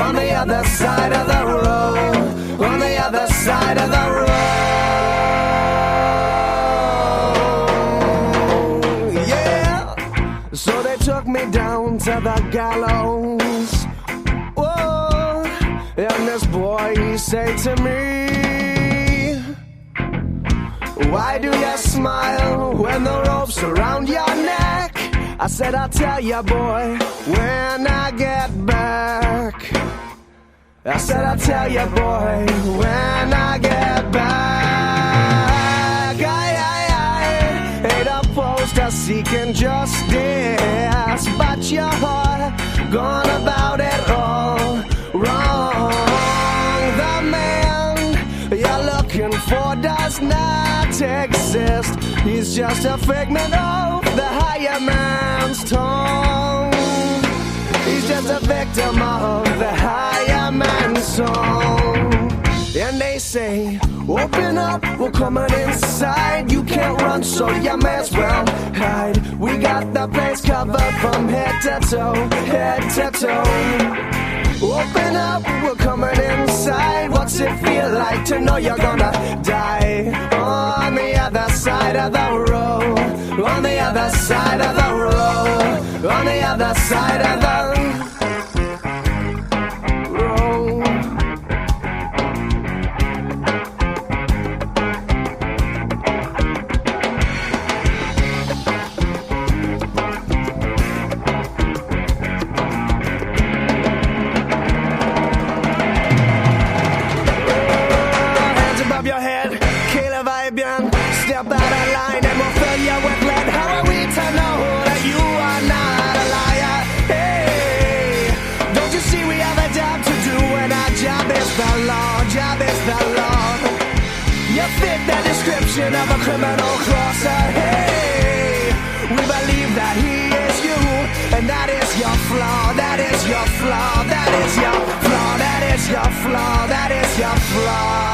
on the other side of the road, on the other side of the road." So they took me down to the gallows. Whoa. And this boy, he said to me, "Why do you smile when the rope's around your neck?" I said, "I'll tell you, boy, when I get back." I said, "I'll tell you, boy, when I get back." I ain't opposed to seeking justice, but you're gone about it all wrong. The man you love not exist. He's just a figment of the higher man's tongue. He's just a victim of the higher man's song. And they say, open up, we're coming inside. You can't run, so you may as well hide. We got the place covered from head to toe, head to toe. Open up, we're coming inside. What's it feel like to know you're gonna die? On the other side of the road, on the other side of the road, on the other side of the road. Step out of line and we'll fill you with lead. How are we to know that you are not a liar? Hey, don't you see we have a job to do, and our job is the law, job is the law. You fit the description of a criminal crosser. Hey, we believe that he is you, and that is your flaw, that is your flaw, that is your flaw, that is your flaw, that is your flaw.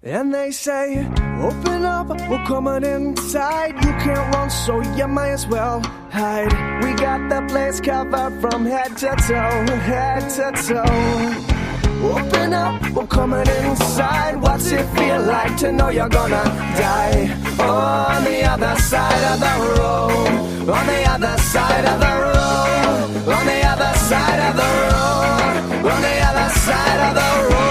And they say, open up, we're coming inside. You can't run, so you might as well hide. We got the place covered from head to toe, head to toe. Open up, we're coming inside. What's it feel like to know you're gonna die? On the other side of the road, on the other side of the road, on the other side of the road, on the other side of the road.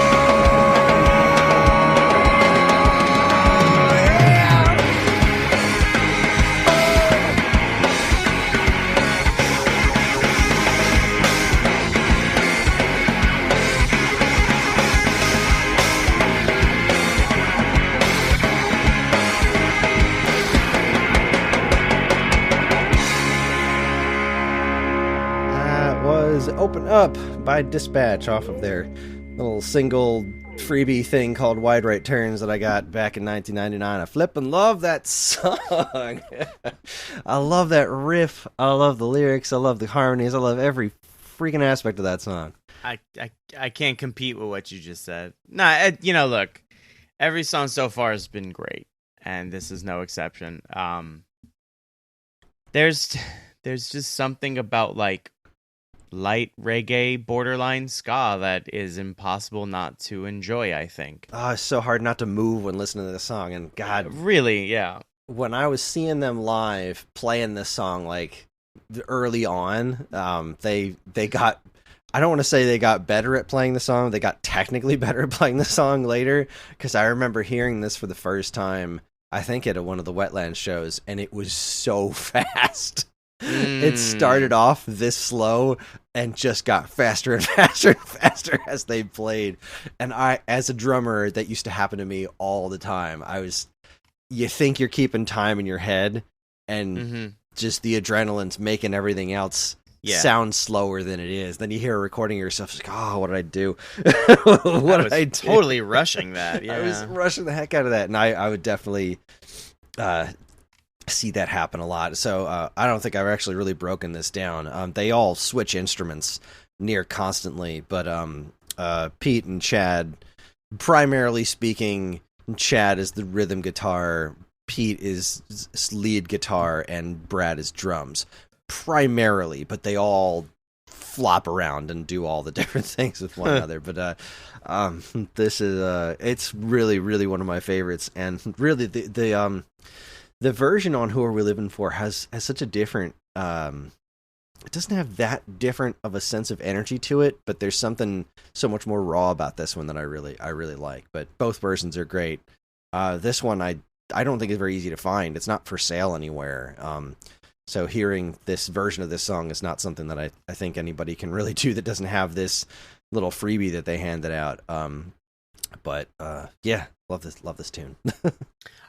Open Up by Dispatch off of their little single freebie thing called Wide Right Turns that I got back in 1999. I flippin' love that song. I love that riff. I love the lyrics. I love the harmonies. I love every freaking aspect of that song. I can't compete with what you just said. Nah, look, every song so far has been great, and this is no exception. There's just something about like light reggae, borderline ska that is impossible not to enjoy, I think. Oh, it's so hard not to move when listening to this song, and God, really, yeah. When I was seeing them live playing this song, like early on, they got, I don't want to say they got better at playing the song. They got technically better at playing the song later, because I remember hearing this for the first time, I think at one of the Wetlands shows, and it was so fast. It started off this slow and just got faster and faster and faster as they played. And I, as a drummer, that used to happen to me all the time. You think you're keeping time in your head, and just the adrenaline's making everything else sound slower than it is. Then you hear a recording of yourself, like, oh, what did I do? What did I do? Totally rushing that. Yeah. I was rushing the heck out of that, and I would definitely see that happen a lot. So I don't think I've actually really broken this down. They all switch instruments near constantly, but Pete and Chad, primarily speaking, Chad is the rhythm guitar, Pete is lead guitar, and Brad is drums primarily, but they all flop around and do all the different things with one another. But this is it's really, really one of my favorites, and really the version on Who Are We Living For has such a different, it doesn't have that different of a sense of energy to it, but there's something so much more raw about this one that I really like. But both versions are great. This one I don't think is very easy to find. It's not for sale anywhere. So hearing this version of this song is not something that I think anybody can really do that doesn't have this little freebie that they handed out. But yeah, love this tune.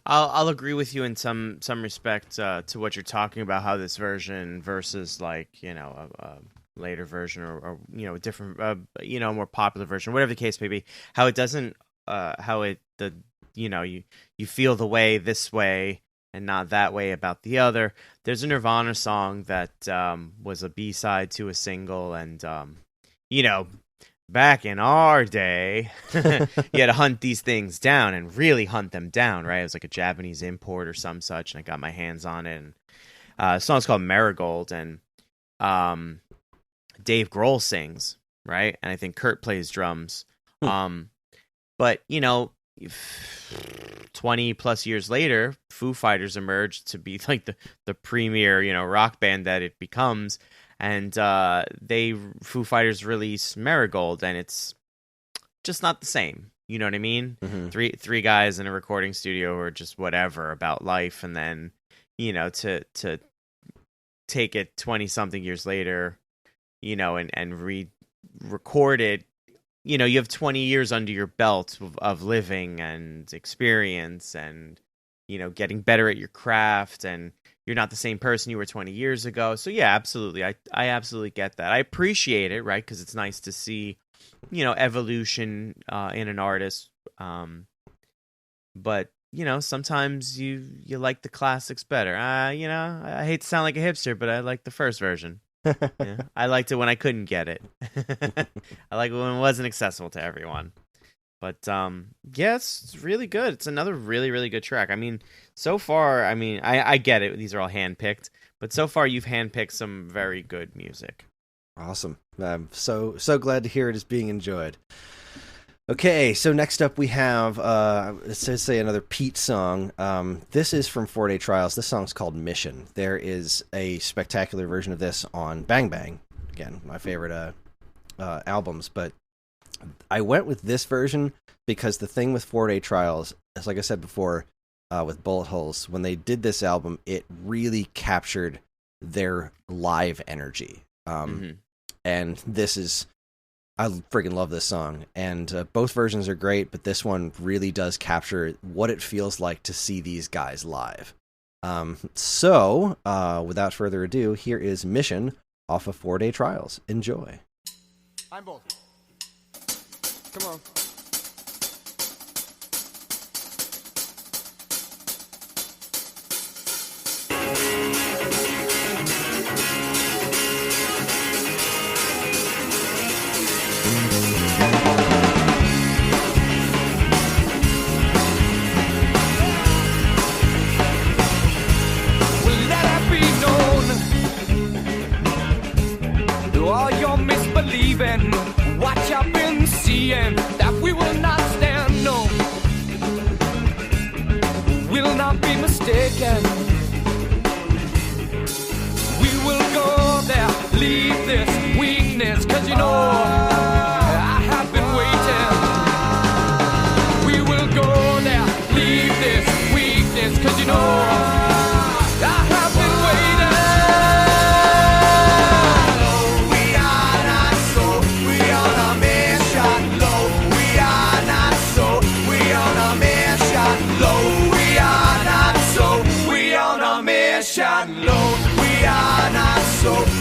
I'll agree with you in some respect to what you're talking about, how this version versus like, a later version or a different, more popular version, whatever the case may be, how it doesn't you feel the way this way and not that way about the other. There's a Nirvana song that was a B-side to a single, and back in our day, you had to hunt these things down and really hunt them down, right? It was like a Japanese import or some such, and I got my hands on it. And the song's called Marigold, and Dave Grohl sings, right? And I think Kurt plays drums. But 20 plus years later, Foo Fighters emerged to be like the premier, rock band that it becomes. And Foo Fighters release Marigold, and it's just not the same. You know what I mean? Mm-hmm. Three guys in a recording studio or just whatever about life, and then, to take it 20 something years later, and re-record it. You have 20 years under your belt of living and experience and, getting better at your craft, and you're not the same person you were 20 years ago. So yeah, absolutely. I absolutely get that. I appreciate it, right? Because it's nice to see, evolution in an artist. But, sometimes you like the classics better. I hate to sound like a hipster, but I like the first version. Yeah, I liked it when I couldn't get it. I like it when it wasn't accessible to everyone. But it's really good. It's another really, really good track. I mean, so far, I get it. These are all handpicked, but so far you've handpicked some very good music. Awesome. I'm so glad to hear it is being enjoyed. Okay, so next up we have, let's say another Pete song. This is from 4 Day Trials. This song's called Mission. There is a spectacular version of this on Bang Bang. Again, my favorite albums. But I went with this version because the thing with 4 Day Trials is, like I said before, with Bullet Holes, when they did this album, it really captured their live energy. And this is... I freaking love this song, and both versions are great, but this one really does capture what it feels like to see these guys live. So, without further ado, here is Mission off of 4 Day Trials. Enjoy. I'm both. Come on. Watch I've been seeing that we will not stand, no, will not be mistaken. We will go there, leave this weakness, 'cause I have been waiting. We will go there, leave this weakness, 'cause I have been waiting.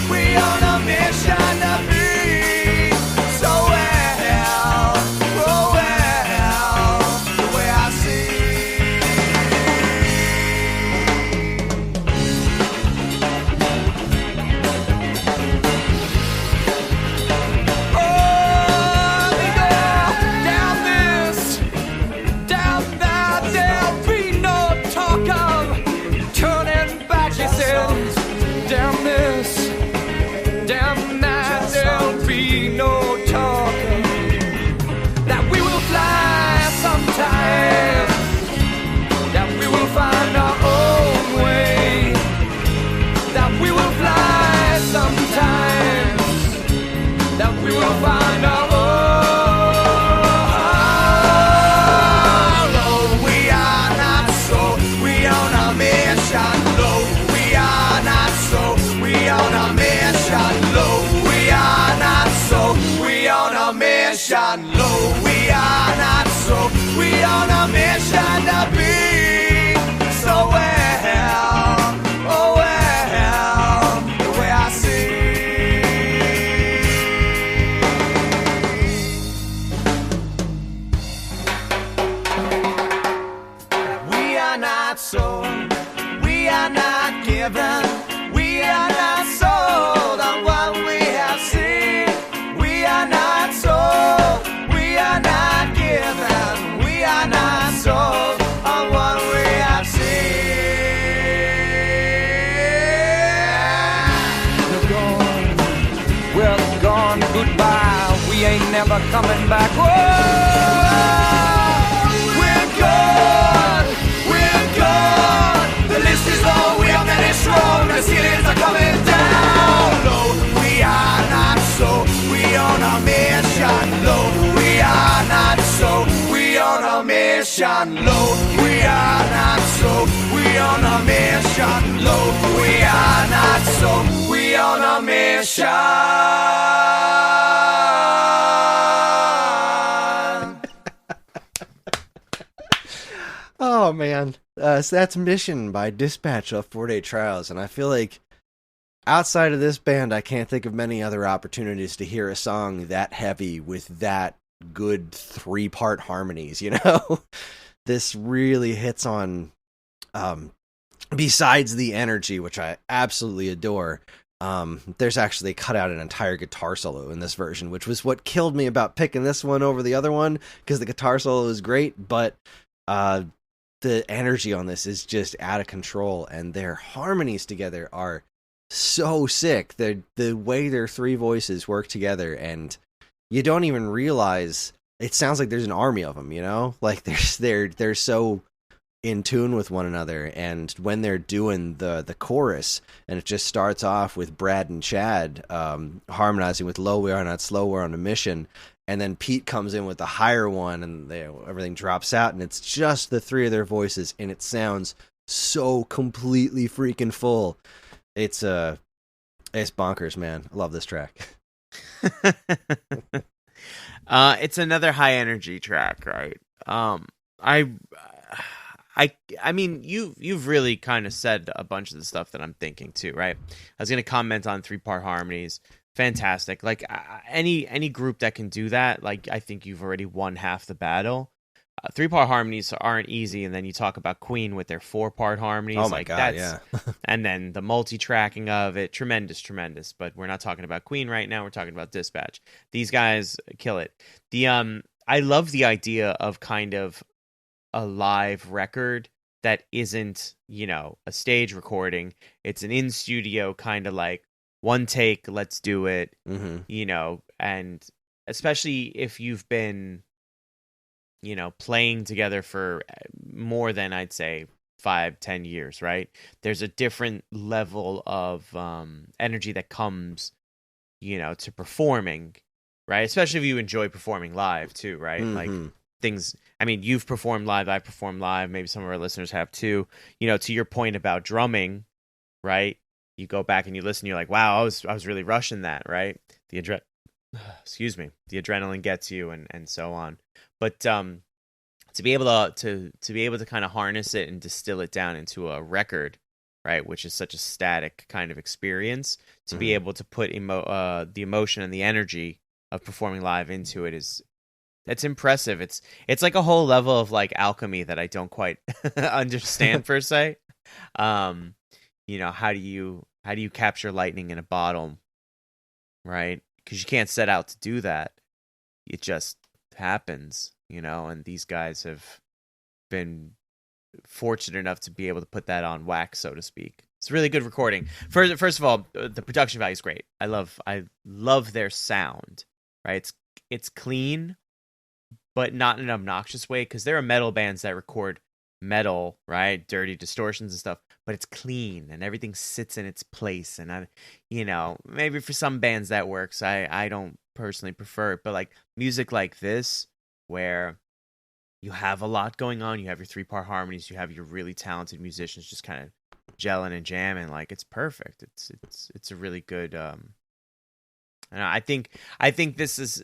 We on a mission to be so well, oh well, the way I see. Oh, we go down this, down that, there'll be no talk of turning back, he said. Down this, down that, given. We are not sold on what we have seen. We are not sold. We are not given. We are not sold on what we have seen. We're gone. We're gone. Goodbye. We ain't never coming back. Whoa! We're gone. We're gone. The list is long. We are many strong. The ceilings are coming down. Low. We are not so. We on a mission. Low. We are not so. We on a mission. Low. We are not so. We on a mission. Low. We are not so. We on a mission. Oh man, so that's Mission by Dispatch of 4-Day Trials, and I feel like outside of this band, I can't think of many other opportunities to hear a song that heavy with that good 3-part harmonies. You know, this really hits on. Besides the energy, which I absolutely adore, there's actually cut out an entire guitar solo in this version, which was what killed me about picking this one over the other one, because the guitar solo is great, but the energy on this is just out of control, and their harmonies together are so sick. The way their 3 voices work together, and you don't even realize it sounds like there's an army of them, you know? Like they're so in tune with one another. And when they're doing the chorus, and it just starts off with Brad and Chad harmonizing with Low, We Are Not Slow, We're on a Mission, and then Pete comes in with the higher one, and everything drops out, and it's just the 3 of their voices, and it sounds so completely freaking full. It's bonkers, man. I love this track. It's another high energy track, right? I mean, you've really kind of said a bunch of the stuff that I'm thinking too, right? I was going to comment on 3-part harmonies. Fantastic. Like any group that can do that, like I think you've already won half the battle. 3-part harmonies aren't easy, and then you talk about Queen with their 4-part harmonies. Oh my god, yeah. And then the multi-tracking of it, tremendous. But we're not talking about Queen right now. We're talking about Dispatch. These guys kill it. I love the idea of kind of a live record that isn't, a stage recording. It's an in-studio kind of like one take, let's do it, and especially if you've been, playing together for more than, I'd say, 5-10 years, right? There's a different level of energy that comes, to performing, right? Especially if you enjoy performing live too, right? Like things, I mean, you've performed live, I've performed live, maybe some of our listeners have too. To your point about drumming, right? You go back and you listen, you're like, wow, I was really rushing that, right? The adrenaline gets you, and so on. But to be able to kind of harness it and distill it down into a record, right, which is such a static kind of experience, to be able to put the emotion and the energy of performing live into it that's impressive. It's like a whole level of like alchemy that I don't quite understand per se. How do you capture lightning in a bottle, right? Because you can't set out to do that. It just happens, and these guys have been fortunate enough to be able to put that on wax, so to speak. It's a really good recording. First of all, the production value is great. I love their sound, right? It's clean, but not in an obnoxious way, because there are metal bands that record metal, right? Dirty distortions and stuff, but it's clean and everything sits in its place. And maybe for some bands that works. I don't personally prefer it, but like music like this, where you have a lot going on, you have your 3-part harmonies, you have your really talented musicians just kind of gelling and jamming, like it's perfect. It's a really good. And I think this is,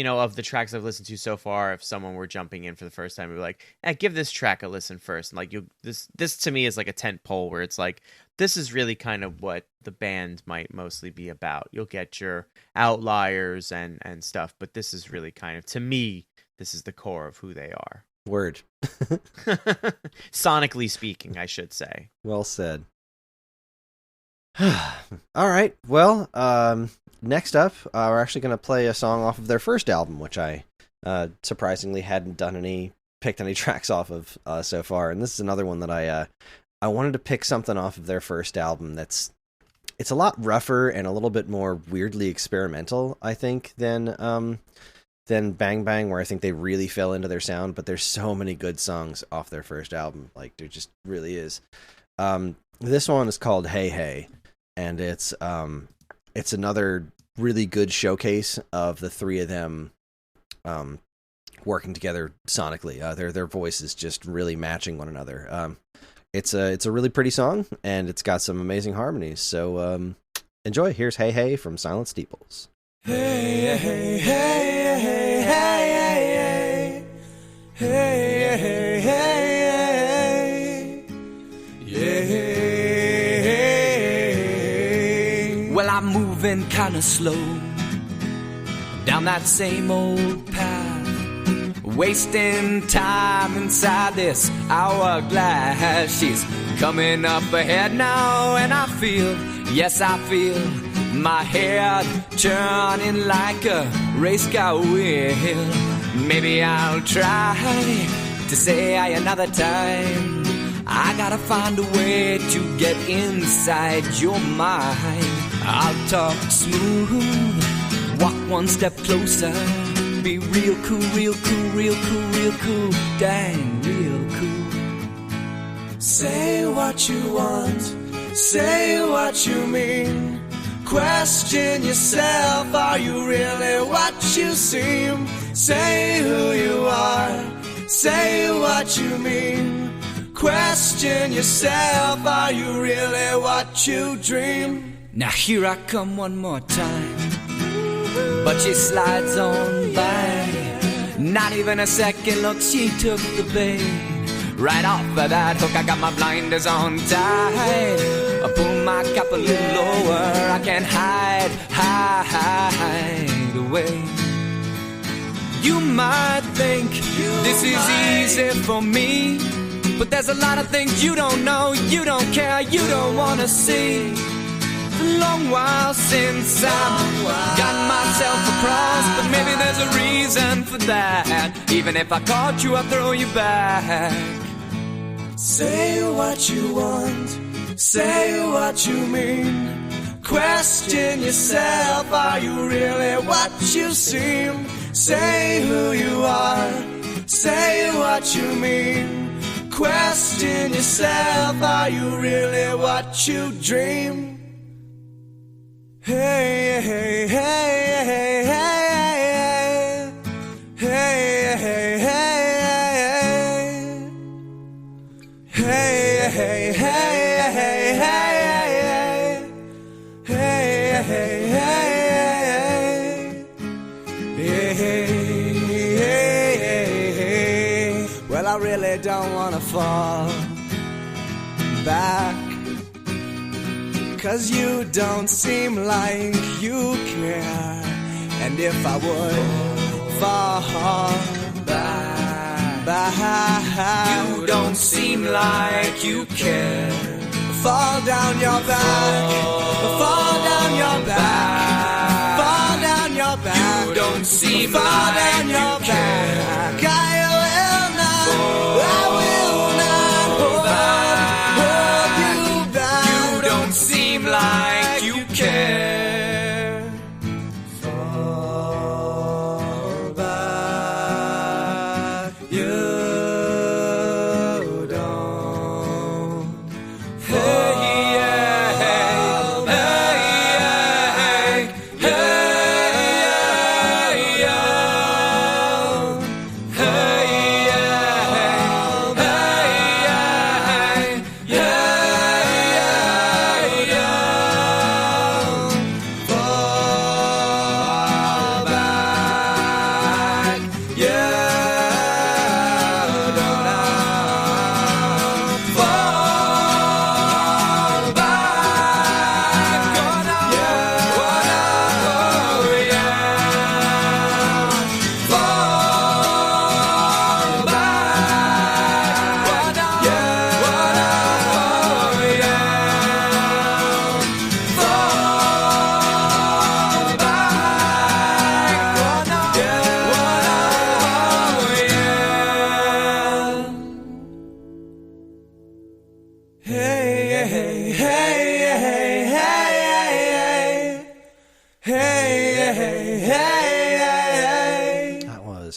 of the tracks I've listened to so far, if someone were jumping in for the first time, we'd be like, give this track a listen first. And like this to me is like a tent pole where it's like, this is really kind of what the band might mostly be about. You'll get your outliers and stuff, but this is really kind of, to me, this is the core of who they are. Word. Sonically speaking, I should say. Well said. All right. Well, next up, we're actually going to play a song off of their first album, which I surprisingly hadn't picked any tracks off of so far. And this is another one that I wanted to pick something off of their first album it's a lot rougher and a little bit more weirdly experimental, I think, than Bang Bang, where I think they really fell into their sound. But there's so many good songs off their first album. Like, there just really is. This one is called Hey Hey, and it's another really good showcase of the three of them working together sonically. Their voices just really matching one another. It's a really pretty song, and it's got some amazing harmonies. So enjoy. Here's Hey Hey from Silent Steeples. Hey, hey, hey, hey, hey, hey, hey, hey, hey, Well, I'm moving kinda slow down that same old path, wasting time inside this hourglass. She's coming up ahead now, and I feel, yes, I feel my head turning like a race car wheel. Maybe I'll try to say another time. I gotta find a way to get inside your mind. I'll talk smooth, walk one step closer, be real cool, real cool, real cool, real cool, dang, real cool. Say what you want, say what you mean. Question yourself, are you really what you seem? Say who you are, say what you mean. Question yourself, are you really what you dream? Now here I come one more time, but she slides on by. Not even a second look, she took the bait. Right off of that hook, I got my blinders on tight. I pull my cap a little lower, I can't hide away. You might think this is easy for me, but there's a lot of things you don't know, you don't care, you don't wanna see. A long while since I've got myself across, but maybe there's a reason for that. Even if I caught you, I'll throw you back. Say what you want, say what you mean. Question yourself, are you really what you seem? Say who you are, say what you mean. Question yourself, are you really what you dream? Hey, hey, hey, hey, hey, hey, hey, hey, hey, hey, hey, hey. Well, I really don't wanna fall back, 'cause you don't seem like you care. And if I would fall back, You don't seem like you care. fall down your back, fall down your back, fall down your back. You don't seem fall like down you your care. back. I will not hold you back. You don't seem like you care. Fall back, you don't. Hey, yeah, hey, hey, hey, hey, hey, hey,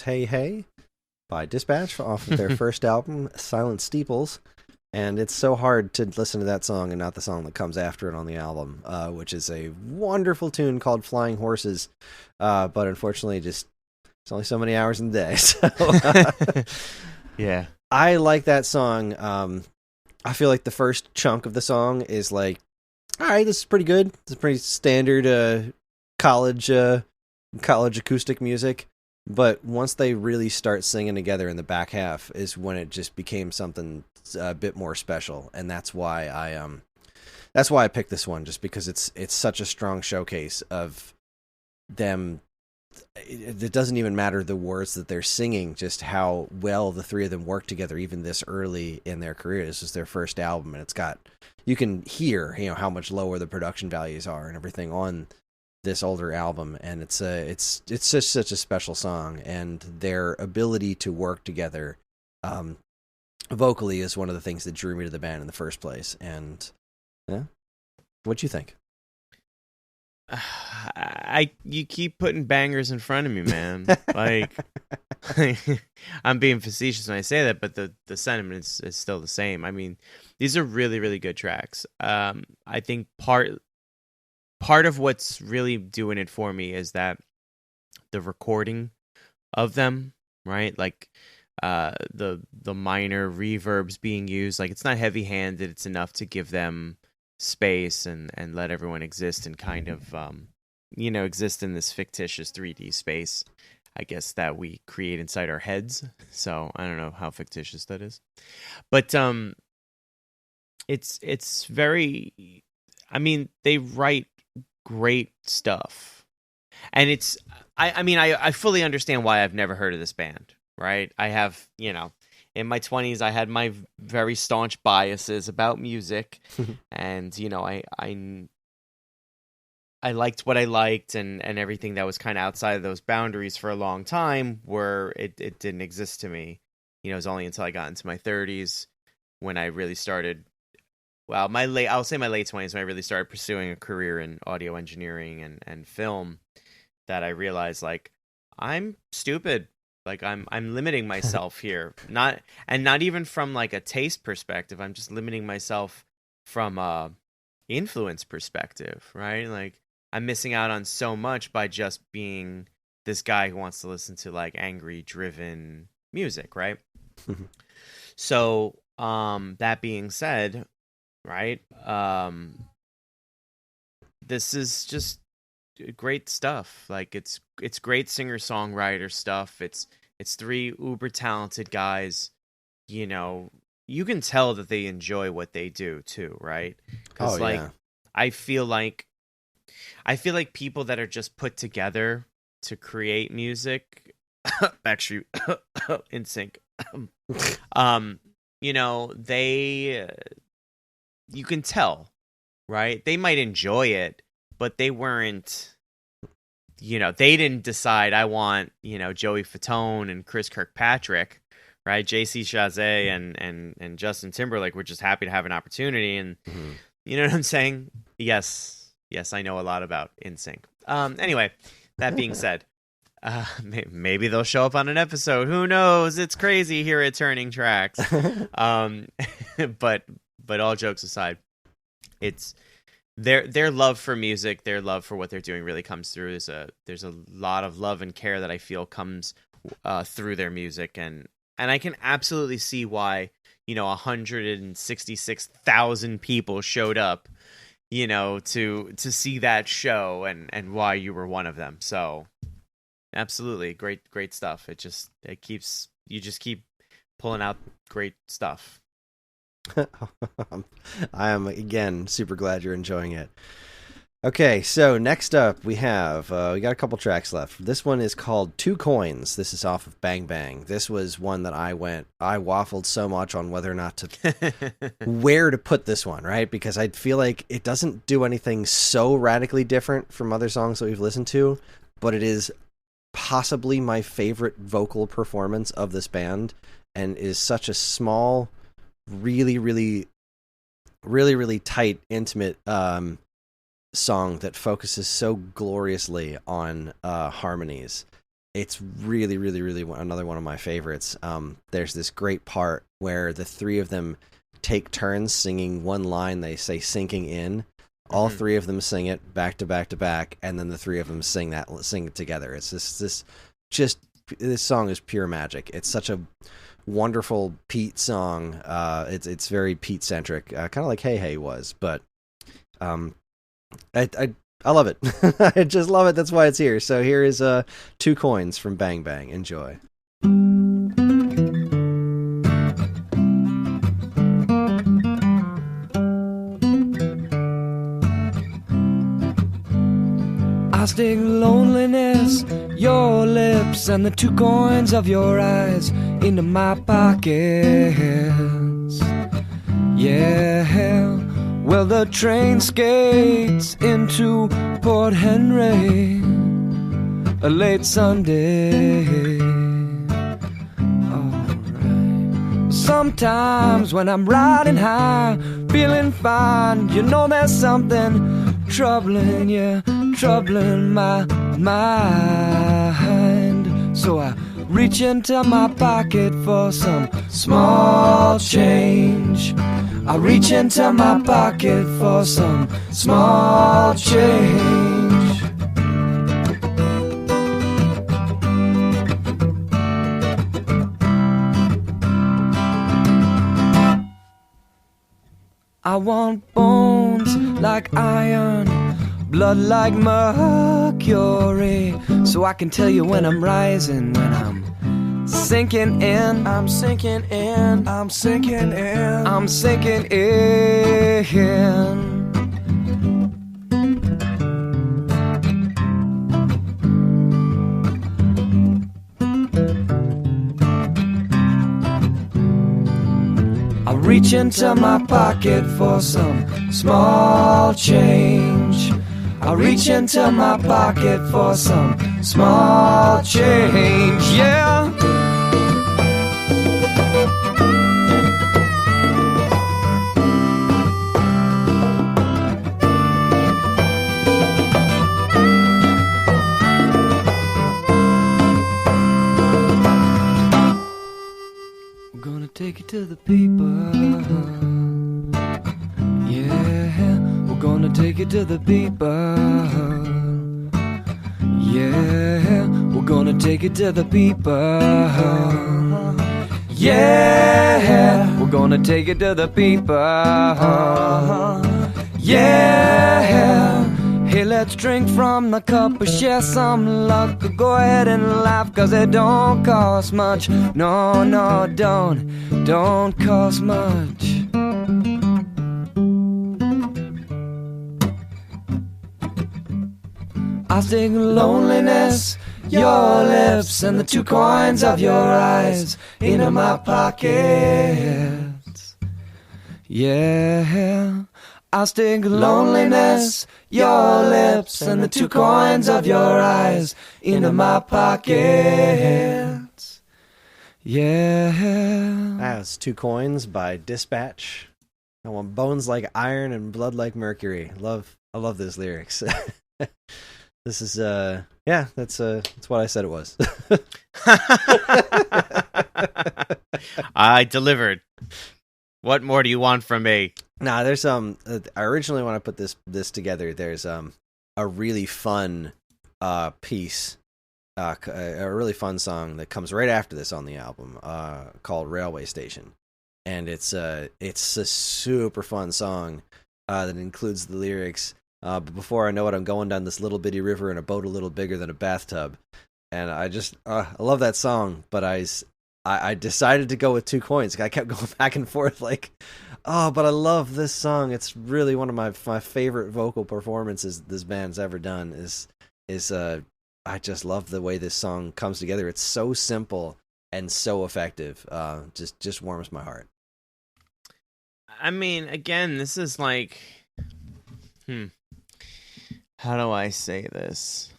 Hey Hey by Dispatch off of their first album, Silent Steeples. And it's so hard to listen to that song and not the song that comes after it on the album, which is a wonderful tune called Flying Horses. But unfortunately, just it's only so many hours in the day. So, Yeah. I like that song. I feel like the first chunk of the song is like, all right, this is pretty good. It's a pretty standard college acoustic music. But once they really start singing together in the back half is when it just became something a bit more special, and that's why I picked this one, just because it's such a strong showcase of them. It doesn't even matter the words that they're singing, just how well the three of them work together, even this early in their career. This is their first album, and you can hear how much lower the production values are and everything on this older album, and it's just such a special song, and their ability to work together vocally is one of the things that drew me to the band in the first place. And yeah, what'd you think? You keep putting bangers in front of me, man. Like, I'm being facetious when I say that, but the sentiment is still the same. I mean, these are really, really good tracks. I think part of what's really doing it for me is that the recording of them, right? Like the minor reverbs being used, like it's not heavy-handed. It's enough to give them space and let everyone exist and kind of exist in this fictitious 3D space, I guess, that we create inside our heads. So I don't know how fictitious that is, but it's very, I mean, they write great stuff, and it's I fully understand why I've never heard of this band, right? I have, in my 20s I had my very staunch biases about music, and I liked what I liked, and everything that was kind of outside of those boundaries for a long time, where it didn't exist to me. It was only until I got into my 30s when I really started, well, I'll say my late 20s, when I really started pursuing a career in audio engineering and film, that I realized, like, I'm stupid. Like, I'm limiting myself here. Not even from like a taste perspective. I'm just limiting myself from a influence perspective, right? Like, I'm missing out on so much by just being this guy who wants to listen to like angry, driven music, right? So, that being said, right, this is just great stuff. Like, it's great singer-songwriter stuff. It's three uber talented guys. You can tell that they enjoy what they do too, right? Because yeah. I feel like people that are just put together to create music, Backstreet, In Sync, you can tell, right? They might enjoy it, but they weren't, they didn't decide, I want, Joey Fatone and Chris Kirkpatrick, right? JC Chazé and Justin Timberlake were just happy to have an opportunity. And you know what I'm saying? Yes, I know a lot about NSYNC. Anyway, that being said, maybe they'll show up on an episode. Who knows? It's crazy here at Turning Tracks. But all jokes aside, it's their love for music, their love for what they're doing really comes through. There's a lot of love and care that I feel comes through their music, and I can absolutely see why 166,000 people showed up, to see that show, and why you were one of them. So absolutely great stuff. You just keep pulling out great stuff. I am, again, super glad you're enjoying it. Okay, so next up we have we got a couple tracks left. This one is called Two Coins. This is off of Bang Bang. This was one that I waffled so much on whether or not to where to put this one, right? Because I feel like it doesn't do anything so radically different from other songs that we've listened to, but it is possibly my favorite vocal performance of this band, and is such a small, really, really, really, really tight, intimate song that focuses so gloriously on harmonies. it's really, really, really another one of my favorites. There's this great part where the three of them take turns singing one line. They say "sinking in." All three of them sing it back to back to back, and then the three of them sing it together. It's this song is pure magic. It's such a wonderful Pete song. It's very Pete centric, kind of like "Hey Hey" was, but I love it. I just love it. That's why it's here. So here is 2 Coins from Bang Bang. Enjoy. I stick loneliness, your lips, and the 2 coins of your eyes into my pockets. Yeah, well, the train skates into Port Henry, a late Sunday. Alright. Sometimes when I'm riding high, feeling fine, you know there's something troubling you, troubling my mind. So I reach into my pocket for some small change. I reach into my pocket for some small change. I want bones like iron, blood like mercury, so I can tell you when I'm rising, when I'm sinking in. I'm sinking in. I'm sinking in. I'm sinking in. I reach into my pocket for some small change. I reach into my pocket for some small change, yeah. We're gonna take it to the people. Yeah, we're gonna take it to the people. Yeah, we're gonna take it to the people. Yeah, we're gonna take it to the people. Yeah, hey, let's drink from the cup and share some luck. Go ahead and laugh, cause it don't cost much. No, no, don't cost much. I stick loneliness, your lips, and the 2 coins of your eyes into my pockets. Yeah, I stick loneliness, your lips, and the 2 coins of your eyes into my pockets. Yeah. That was 2 Coins by Dispatch. I want bones like iron and blood like mercury. I love those lyrics. This is that's what I said it was. I delivered. What more do you want from me? Nah, there's originally when I put this together, there's a really fun piece, a really fun song that comes right after this on the album, called Railway Station, and it's a super fun song that includes the lyrics. But before I know it, I'm going down this little bitty river in a boat a little bigger than a bathtub, and I love that song. But I decided to go with 2 Coins. I kept going back and forth, like, but I love this song. It's really one of my favorite vocal performances this band's ever done. I just love the way this song comes together. It's so simple and so effective. Just warms my heart. I mean, again, this is like, how do I say this?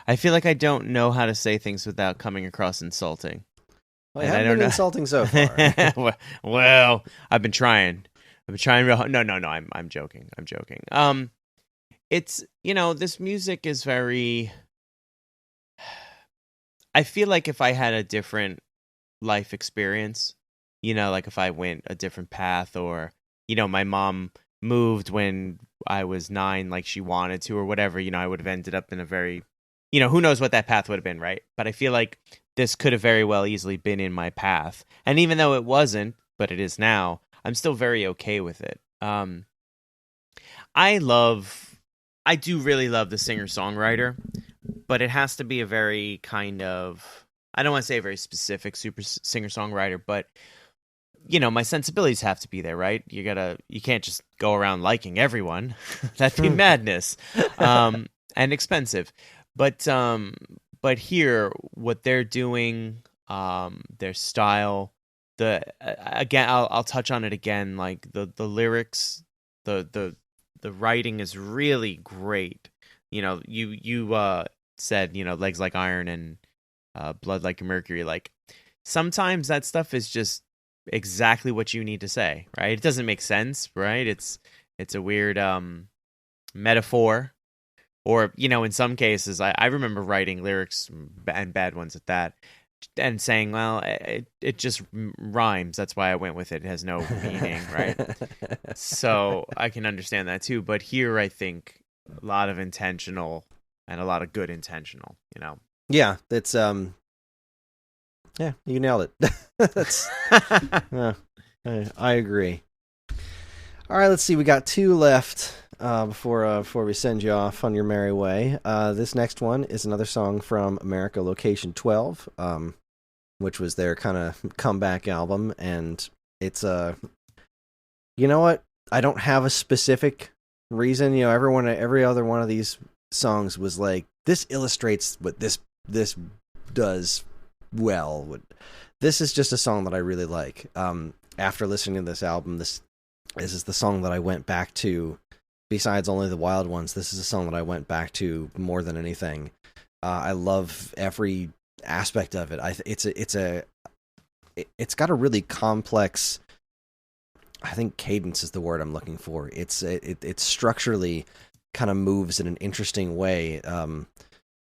I feel like I don't know how to say things without coming across insulting. Well, I haven't been insulting so far. Well, I've been trying. Real hard. No, I'm joking. It's, this music is very, I feel like if I had a different life experience, like if I went a different path, or, my mom moved when I was 9, like she wanted to, or whatever, I would have ended up in a very, who knows what that path would have been, right? But I feel like this could have very well easily been in my path. And even though it wasn't, but it is now, I'm still very okay with it. I do really love the singer-songwriter, but it has to be a very kind of, I don't want to say a very specific super singer-songwriter, but my sensibilities have to be there, right? You can't just go around liking everyone. That'd be madness, and expensive. But here, what they're doing, their style, again, I'll touch on it again. Like the lyrics, the writing is really great. You said legs like iron and blood like mercury. Like sometimes that stuff is just exactly what you need to say, right? It doesn't make sense, right? It's a weird metaphor, or in some cases I remember writing lyrics, and bad ones at that, and saying, well, it just rhymes, that's why I went with it. It has no meaning, right? So I can understand that too, but here I think a lot of intentional and a lot of good intentional, Yeah, it's yeah, you nailed it. That's I agree. All right, let's see. We got 2 left before we send you off on your merry way. This next one is another song from America Location 12, which was their kind of comeback album, and it's you know what? I don't have a specific reason. Every other one of these songs was like, this illustrates what this does well. This is just a song that I really like. After listening to this album, this is the song that I went back to. Besides Only the Wild Ones, this is a song that I went back to more than anything. I love every aspect of it. It's got a really complex, I think cadence is the word I'm looking for. It structurally kind of moves in an interesting way.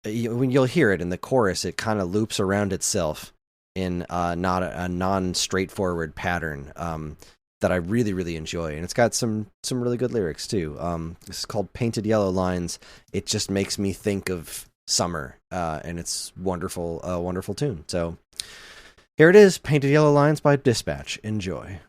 When you'll hear it in the chorus, it kind of loops around itself in not a non-straightforward pattern that I really, really enjoy. And it's got some really good lyrics too. This is called Painted Yellow Lines. It just makes me think of summer, and it's wonderful, wonderful tune. So here it is, Painted Yellow Lines by Dispatch. Enjoy.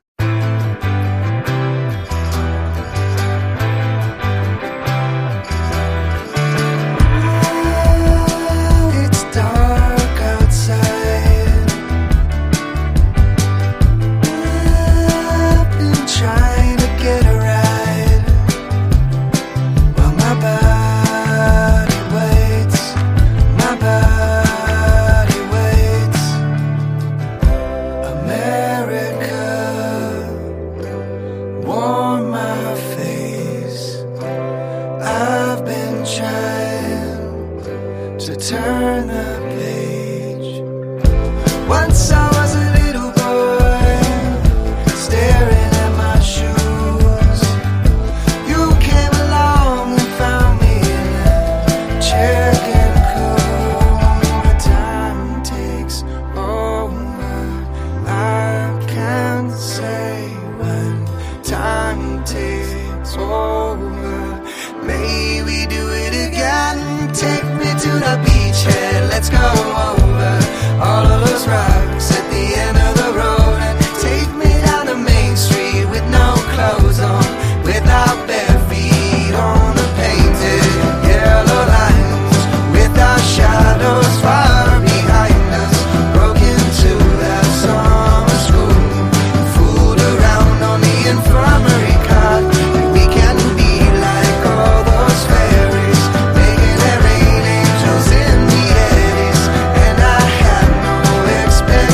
Expect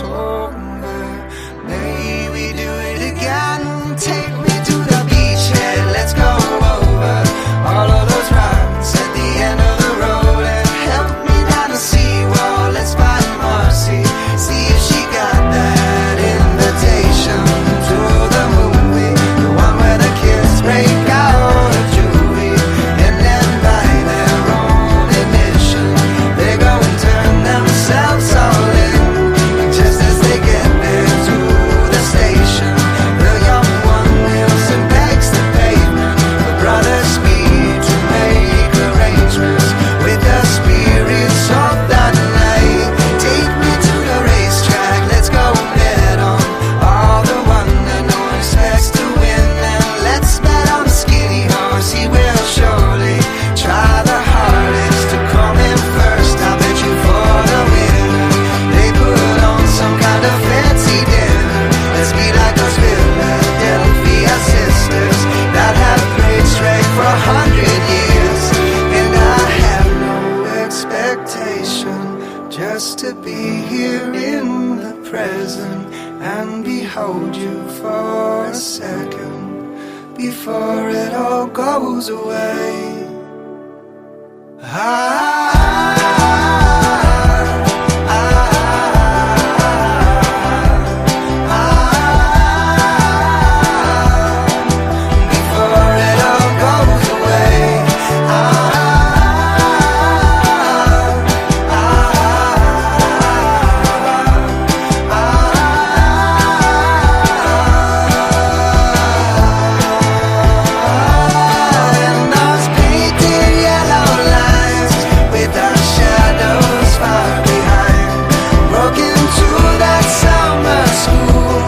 it's over. May we do it again? Take me to the beachhead, let's go over all of those rocks at the end of the road and help me down the seawall. Let's find Marcy, see if she got that invitation to the movie, the one where the kids break out of jewelry and then buy their own admission. They go and turn themselves all in just as they get there to the station. The young one kneels and begs the pavement for brother speed to make arrangements with the spirits of that night. Take me to the racetrack, let's go bet on all the one that no one expects to win. And let's bet on the skinny horse, he will surely try the hardest to come in first. I bet you for the winner, they put on some kind of fancy dinner. Let's be like those Philadelphia sisters that have prayed straight for 100 years. And I have no expectation, just to be here in the present and behold you for a second before it all goes away. Before it all goes away. And those painted yellow lines with our shadows far behind, broken to that summer school,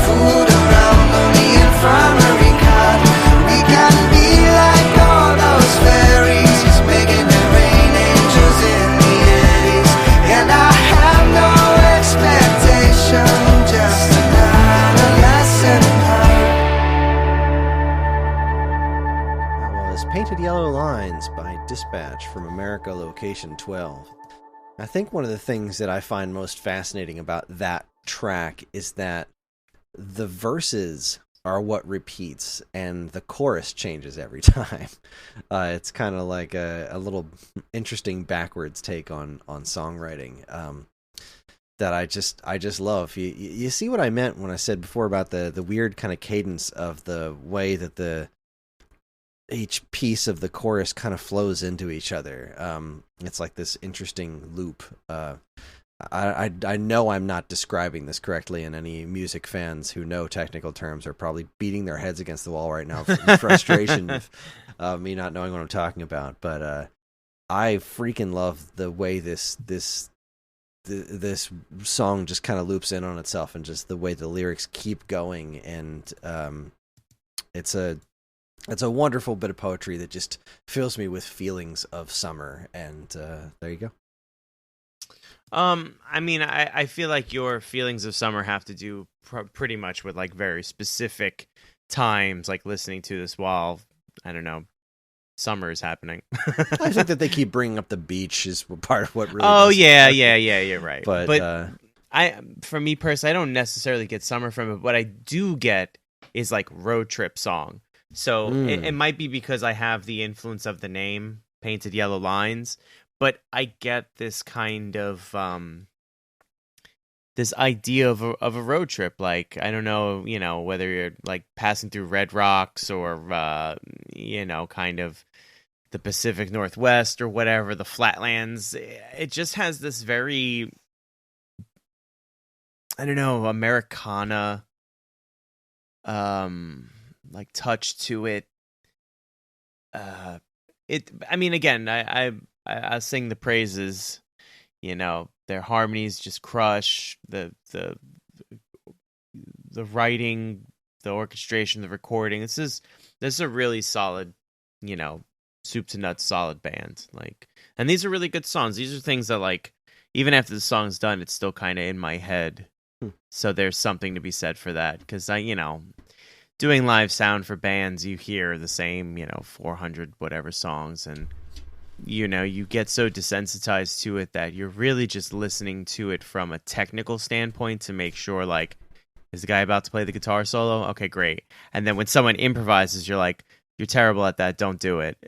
food around on the infirmary cot. We can be like all those fairies, just making the rain angels in the eddies. And I have no expectation, just an adolescent heart. That was Painted Yellow Lines by Dispatch from America Location 12. I think one of the things that I find most fascinating about that track is that the verses are what repeats and the chorus changes every time. It's kind of like a little interesting backwards take on songwriting that I just love. You see what I meant when I said before about the weird kind of cadence of the way that each piece of the chorus kind of flows into each other. It's like this interesting loop. I know I'm not describing this correctly, and any music fans who know technical terms are probably beating their heads against the wall right now from frustration of me not knowing what I'm talking about. But I freaking love the way this song just kind of loops in on itself, and just the way the lyrics keep going. And it's a wonderful bit of poetry that just fills me with feelings of summer. And there you go. I mean, I feel like your feelings of summer have to do pretty much with like very specific times, like listening to this while, I don't know, summer is happening. I think that they keep bringing up the beach is part of what really. Oh yeah, you're right. But for me personally, I don't necessarily get summer from it. What I do get is like road trip song. So it might be because I have the influence of the name Painted Yellow Lines, but I get this kind of this idea of a road trip. Like, I don't know, whether you're like passing through Red Rocks or kind of the Pacific Northwest or whatever, the flatlands. It just has this very, I don't know, Americana like touch to it. I mean, again, I sing the praises, their harmonies just crush, the writing, the orchestration, the recording. This is a really solid, soup to nuts solid band. Like, and these are really good songs. These are things that, like, even after the song's done, it's still kind of in my head. So there's something to be said for that, because doing live sound for bands, you hear the same, 400 whatever songs, and you get so desensitized to it that you're really just listening to it from a technical standpoint to make sure, like, is the guy about to play the guitar solo? Okay, great. And then when someone improvises, you're like, you're terrible at that. Don't do it.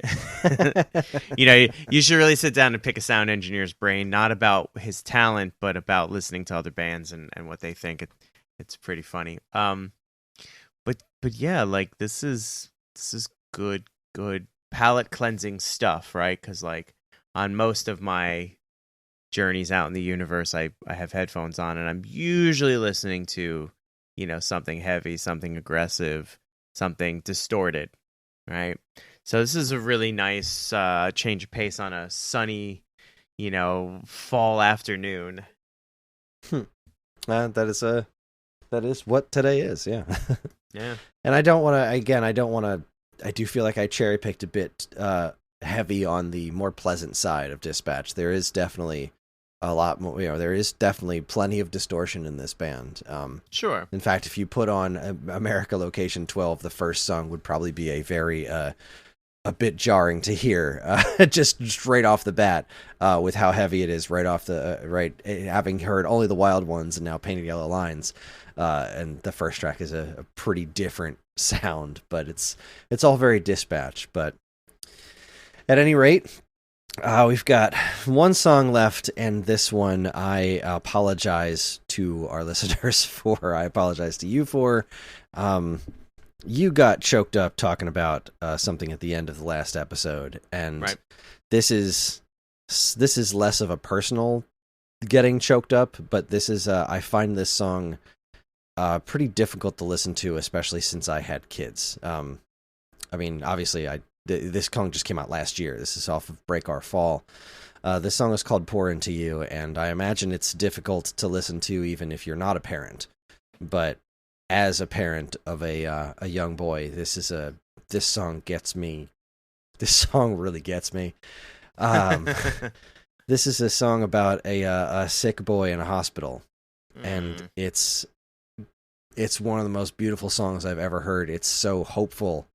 You should really sit down and pick a sound engineer's brain, not about his talent, but about listening to other bands and what they think. It's pretty funny. But yeah, like this is good palate cleansing stuff, right? Because like on most of my journeys out in the universe, I have headphones on, and I'm usually listening to something heavy, something aggressive, something distorted. Right, so this is a really nice change of pace on a sunny, fall afternoon. That is what today is. Yeah, yeah. And I don't want to. Again, I don't want to. I do feel like I cherry picked a bit heavy on the more pleasant side of Dispatch. There is definitely a lot more. There is definitely plenty of distortion in this band. Sure. In fact, if you put on America Location 12, the first song would probably be a very a bit jarring to hear, just right off the bat, with how heavy it is right off the having heard only the Wild Ones and now Painted Yellow Lines, and the first track is a pretty different sound, but it's all very Dispatch. But at any rate, we've got one song left, and this one I apologize to our listeners for. I apologize to you for. You got choked up talking about something at the end of the last episode, and right. This is less of a personal getting choked up, but this is I find this song pretty difficult to listen to, especially since I had kids. I mean, obviously, this song just came out last year. This is off of Break Our Fall. This song is called Pour Into You, and I imagine it's difficult to listen to even if you're not a parent. But as a parent of a young boy, this song gets me. This song really gets me. This is a song about a sick boy in a hospital, and it's one of the most beautiful songs I've ever heard. It's so hopeful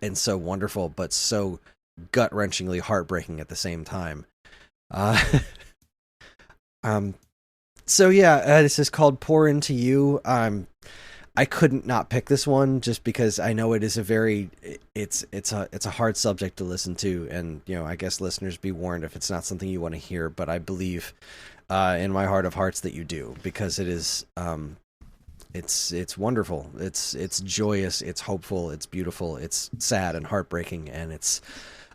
and so wonderful, but so gut-wrenchingly heartbreaking at the same time. So yeah, this is called Pour Into You. I couldn't not pick this one just because I know it is it's a hard subject to listen to, and I guess listeners be warned if it's not something you want to hear, but I believe in my heart of hearts that you do, because it is it's wonderful. It's joyous, it's hopeful, it's beautiful, it's sad and heartbreaking, and it's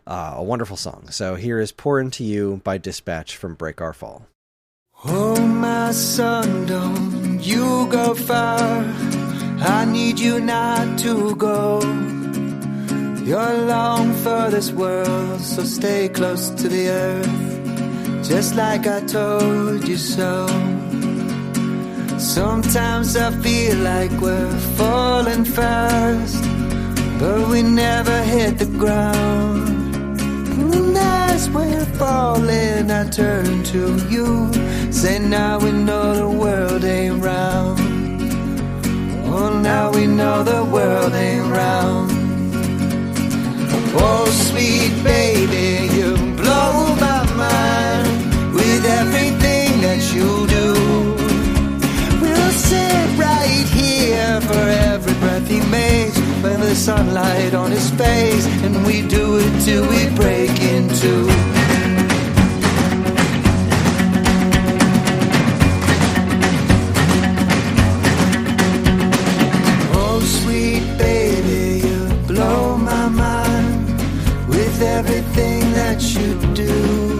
a wonderful song. So here is Pour Into You by Dispatch from Break Our Fall. Oh, my son, don't you go far. I need you not to go. You're long for this world, so stay close to the earth, just like I told you so. Sometimes I feel like we're falling fast, but we never hit the ground. And as we're falling, I turn to you, say now we know the world ain't round. Oh, now we know the world ain't round. Oh, sweet baby, you blow my mind with everything that you do. We'll sit right here for every breath he makes, with the sunlight on his face, and we do it till we break in two. Oh, sweet baby, you blow my mind with everything that you do.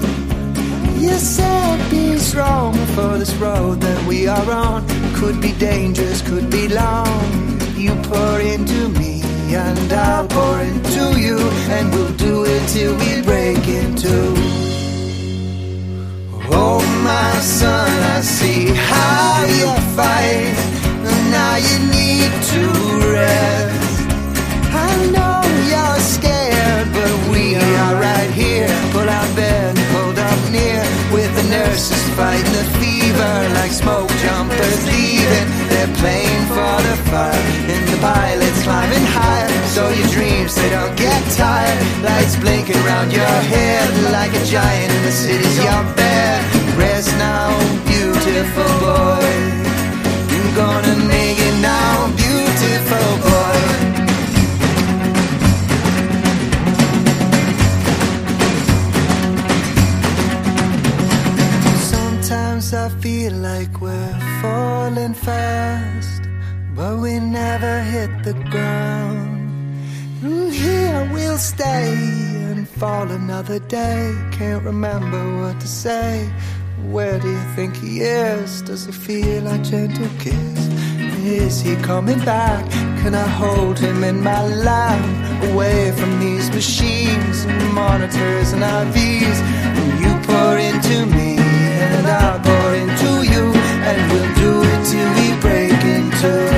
You said be strong, for this road that we are on could be dangerous, could be long. You pour into me and I'll pour into you, and we'll do it till we break in two. Oh, my son, I see how you fight, and now you need to rest. I know you're scared, but we are right here. Pull out bed, pulled up near, with the nurses fighting the fever like smoke jumpers leaving. They're playing for the fire, and the pilots climbing higher, so your dreams, they don't get tired. Lights blinking round your head like a giant in the city's your bed. Rest now, beautiful boy. You're gonna make it now, beautiful boy. Sometimes I feel like we're falling fast, but we never hit the ground. Here we'll stay and fall another day. Can't remember what to say. Where do you think he is? Does he feel a gentle kiss? Is he coming back? Can I hold him in my lap? Away from these machines and monitors and IVs. You pour into me and I pour into you, and we'll do it till we break in two.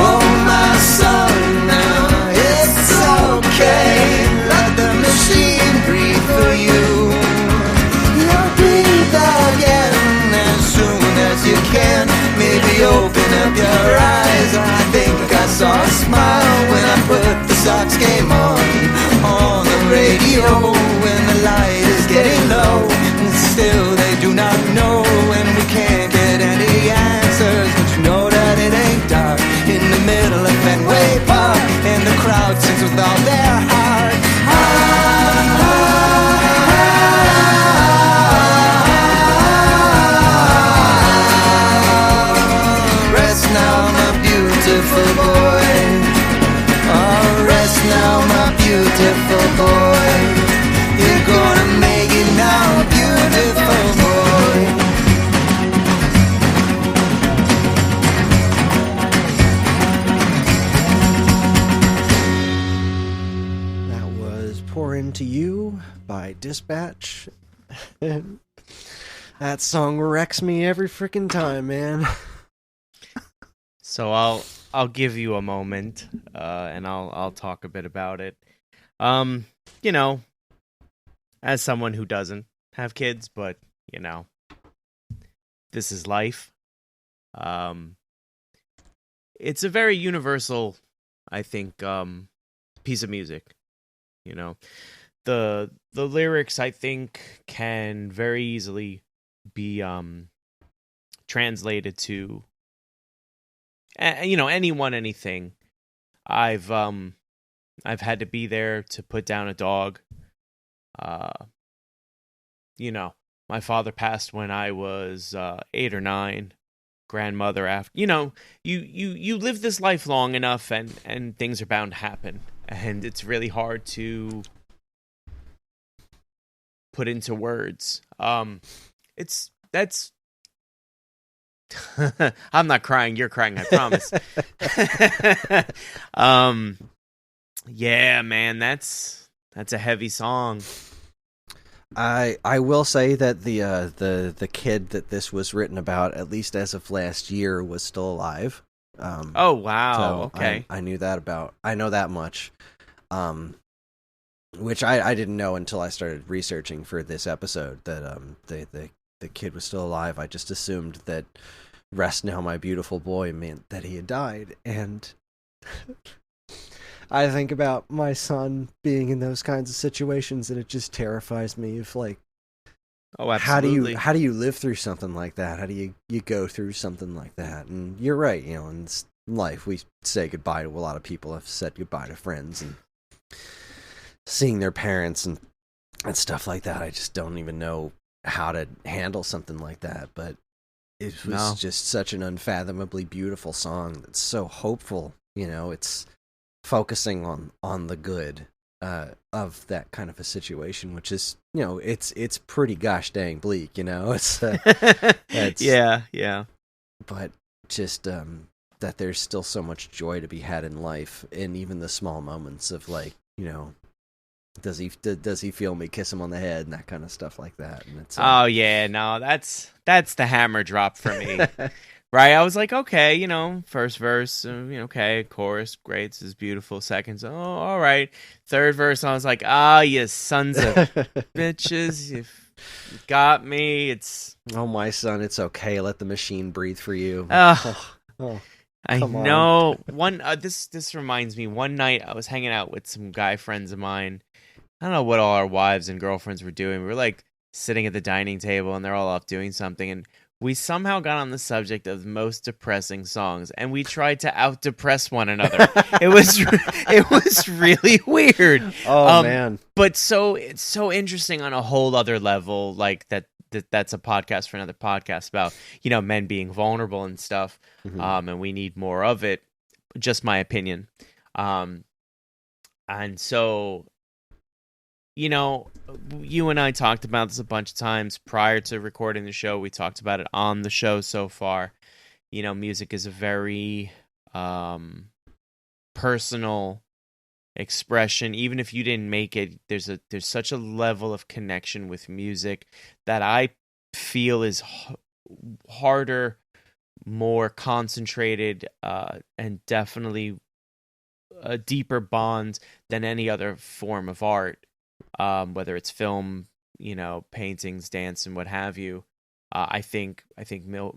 Oh my son, now it's okay. Let the machine breathe for you. You'll breathe again as soon as you can. Maybe open up your eyes. I think I saw a smile when I put the Sox game on the radio. When the light is getting low, and still they do not know, and we can't get any answers. But you know that it ain't dark in the middle of Fenway Park, and the crowd sings with all their heart. Rest now, my beautiful boy. Oh, rest now, my beautiful boy. You're gonna make it now, beautiful boy. That was Pour Into You by Dispatch. That song wrecks me every freaking time, man. So I'll give you a moment, and I'll talk a bit about it. You know, as someone who doesn't have kids, but you know, this is life. It's a very universal, I think, piece of music. You know, the lyrics, I think, can very easily be translated to, you know, anyone, anything. I've had to be there to put down a dog. You know, my father passed when I was 8 or 9. Grandmother after. You know, you live this life long enough, and things are bound to happen, and it's really hard to put into words. That's. I'm not crying. You're crying. I promise. Yeah, man, that's a heavy song. I will say that the kid that this was written about, at least as of last year, was still alive. Oh wow! So okay, I know that much. Which I didn't know until I started researching for this episode, that the kid was still alive. I just assumed that "Rest Now, My Beautiful Boy" meant that he had died, and I think about my son being in those kinds of situations, and it just terrifies me. If like, oh, absolutely. How do you live through something like that? How do you go through something like that? And you're right, you know, in life we say goodbye to a lot of people. I've said goodbye to friends and seeing their parents and stuff like that. I just don't even know how to handle something like that. But it was just such an unfathomably beautiful song that's so hopeful. You know, it's focusing on the good of that kind of a situation, which is, you know, it's pretty gosh dang bleak, you know. It's yeah. But just that there's still so much joy to be had in life, and even the small moments of, like, you know, does he feel me kiss him on the head and that kind of stuff like that. And it's oh yeah, no, that's the hammer drop for me. Right, I was like, okay, you know, first verse, okay, chorus, great, this is beautiful. Seconds, oh, all right. Third verse, I was like, you sons of bitches, you got me. It's oh, my son, it's okay. Let the machine breathe for you. Oh. I Come on. know. This reminds me. One night I was hanging out with some guy friends of mine. I don't know what all our wives and girlfriends were doing. We were like sitting at the dining table, and they're all off doing something, and we somehow got on the subject of most depressing songs, and we tried to out-depress one another. It was really weird. Oh man. But it's so interesting on a whole other level, like that's a podcast for another podcast about, men being vulnerable and stuff. And we need more of it. Just my opinion. And so, you and I talked about this a bunch of times prior to recording the show. We talked about it on the show so far. Music is a very personal expression. Even if you didn't make it, there's such a level of connection with music that I feel is harder, more concentrated, and definitely a deeper bond than any other form of art. Whether it's film, paintings, dance, and what have you. I think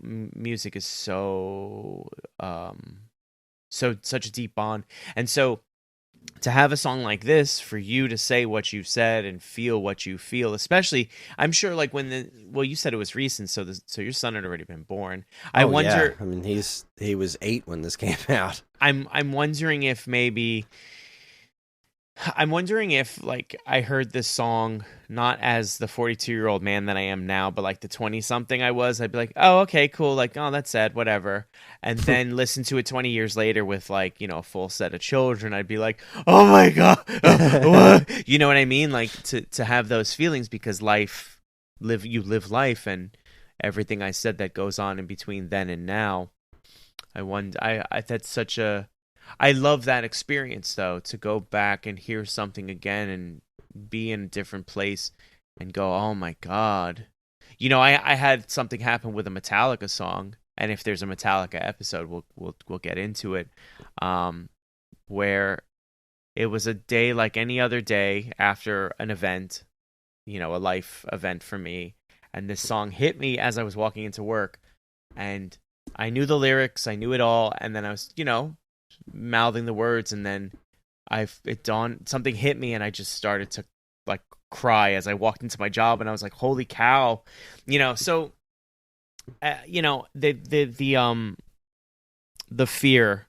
music is such a deep bond, and so to have a song like this, for you to say what you said and feel what you feel, especially, I'm sure, like you said it was recent, so your son had already been born. I wonder. Yeah. I mean, he was 8 when this came out. I'm wondering if maybe. I'm wondering if, like, I heard this song not as the 42-year-old man that I am now, but like the 20-something I was. I'd be like, oh, okay, cool. Like, oh, that's sad, whatever. And then listen to it 20 years later with, like, a full set of children. I'd be like, oh my God. What? You know what I mean? Like, to have those feelings, because you live life, and everything I said that goes on in between then and now. That's such a... I love that experience, though, to go back and hear something again and be in a different place and go, oh my God. I had something happen with a Metallica song, and if there's a Metallica episode, we'll get into it, where it was a day like any other day after an event, a life event for me, and this song hit me as I was walking into work, and I knew the lyrics, I knew it all, and then I was, mouthing the words, and then it dawned, something hit me, and I just started to like cry as I walked into my job, and I was like, holy cow. So the fear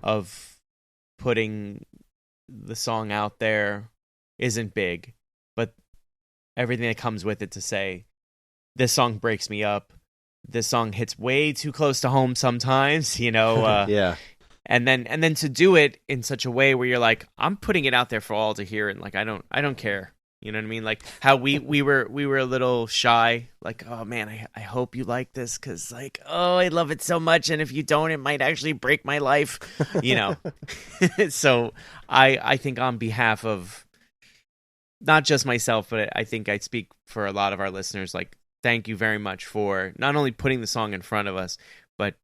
of putting the song out there isn't big, but everything that comes with it, to say this song breaks me up, this song hits way too close to home sometimes, Yeah. And then to do it in such a way where you're like, I'm putting it out there for all to hear, and like I don't care. You know what I mean? Like how we were a little shy. Like, oh man, I hope you like this, because like, oh, I love it so much, and if you don't, it might actually break my life. So I think on behalf of not just myself, but I think I speak for a lot of our listeners. Like, thank you very much for not only putting the song in front of us, but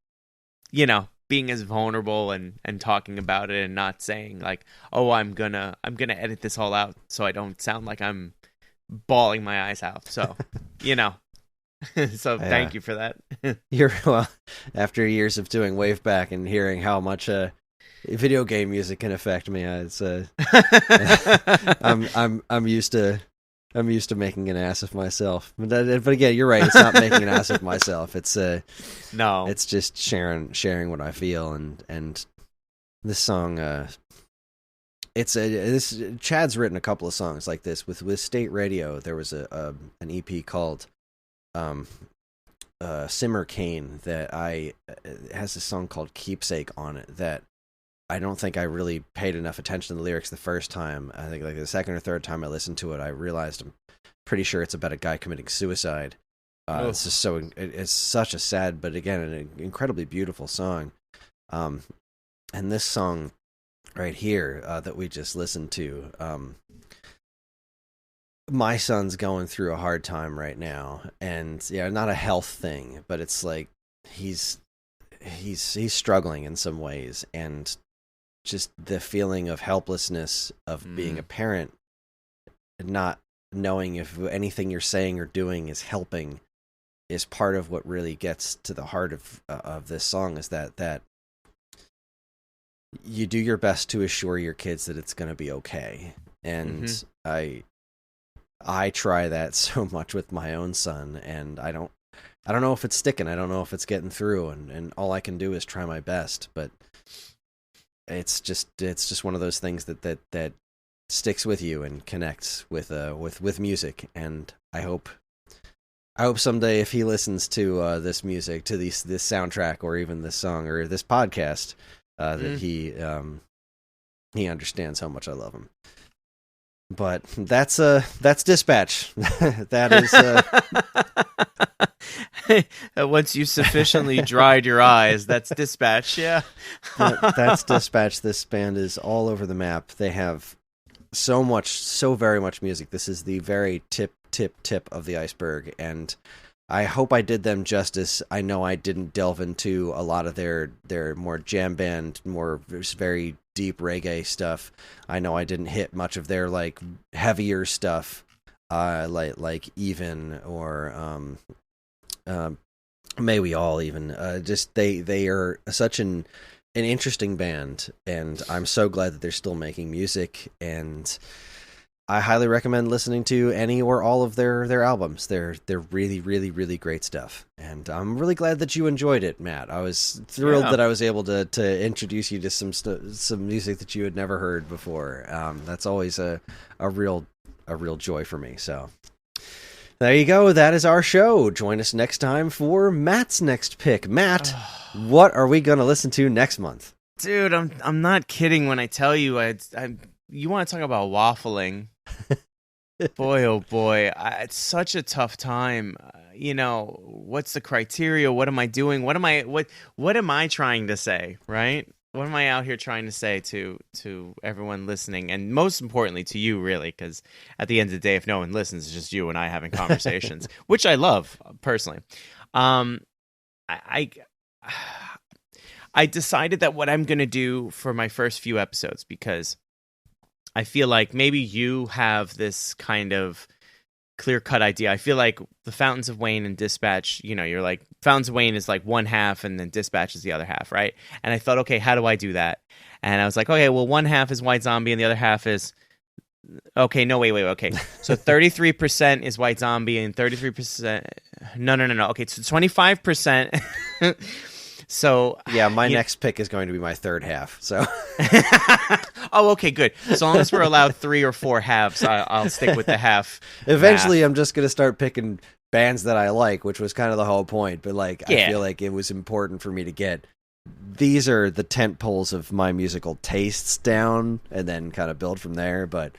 being as vulnerable and talking about it, and not saying like, oh, I'm gonna edit this all out so I don't sound like I'm bawling my eyes out. So, so thank you for that. Well, after years of doing Wave Back and hearing how much video game music can affect me, it's I'm used to making an ass of myself, but again, you're right. It's not making an ass of myself. It's no. It's just sharing what I feel, and this song. Chad's written a couple of songs like this with State Radio. There was an EP called Simmer Kane that has a song called Keepsake on it that I don't think I really paid enough attention to the lyrics the first time. I think like the second or third time I listened to it, I realized I'm pretty sure it's about a guy committing suicide. It's just it's such a sad, but again, an incredibly beautiful song. And this song right here that we just listened to, my son's going through a hard time right now, and not a health thing, but it's like he's struggling in some ways, and just the feeling of helplessness of being a parent and not knowing if anything you're saying or doing is helping is part of what really gets to the heart of this song, is that you do your best to assure your kids that it's going to be okay. And I try that so much with my own son, and I don't know if it's sticking. I don't know if it's getting through, and all I can do is try my best. But it's just one of those things that sticks with you and connects with music. And I hope someday, if he listens to this music, to this soundtrack, or even this song or this podcast, that he understands how much I love him. But that's Dispatch. That is once you sufficiently dried your eyes, that's Dispatch. Yeah, that's Dispatch. This band is all over the map. They have so very much music. This is the very tip of the iceberg, and I hope I did them justice. I know I didn't delve into a lot of their more jam band, more very deep reggae stuff. I know I didn't hit much of their like heavier stuff, like Even or May We All even. Just they are such an interesting band, and I'm so glad that they're still making music, and I highly recommend listening to any or all of their albums. They're really, really, really great stuff. And I'm really glad that you enjoyed it, Matt. I was thrilled that I was able to introduce you to some music that you had never heard before. That's always a real joy for me. So there you go. That is our show. Join us next time for Matt's next pick. Matt, what are we going to listen to next month? Dude, I'm not kidding when I tell you you want to talk about waffling. Boy, oh boy, it's such a tough time. What's the criteria? What am I doing? What am I trying to say, right? What am I out here trying to say to everyone listening? And most importantly, to you, really, because at the end of the day, if no one listens, it's just you and I having conversations, which I love, personally. I decided that what I'm going to do for my first few episodes, because I feel like maybe you have this kind of clear-cut idea. I feel like the Fountains of Wayne and Dispatch, you're like, Fountains of Wayne is like one half and then Dispatch is the other half, right? And I thought, okay, how do I do that? And I was like, okay, well, one half is White Zombie and the other half is... Okay, no, wait, okay. So 33% is White Zombie and 33%... No. Okay, so 25%... So yeah, my next pick is going to be my third half. So, oh, okay, good. As long as we're allowed 3 or 4 halves, I'll stick with the half. Eventually, I'm just going to start picking bands that I like, which was kind of the whole point. But I feel like it was important for me to get these are the tent poles of my musical tastes down, and then kind of build from there. But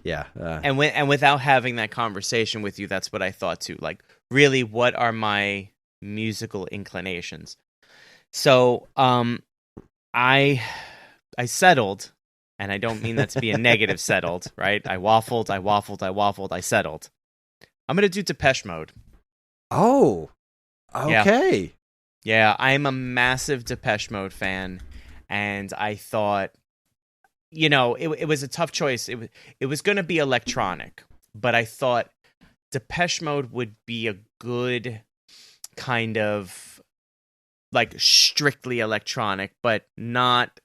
yeah, and without having that conversation with you, that's what I thought too. Like, really, what are my musical inclinations? So, I settled, and I don't mean that to be a negative settled, right? I waffled, I settled. I'm going to do Depeche Mode. Oh, okay. Yeah, I'm a massive Depeche Mode fan, and I thought, it was a tough choice. It was going to be electronic, but I thought Depeche Mode would be a good kind of like strictly electronic, but not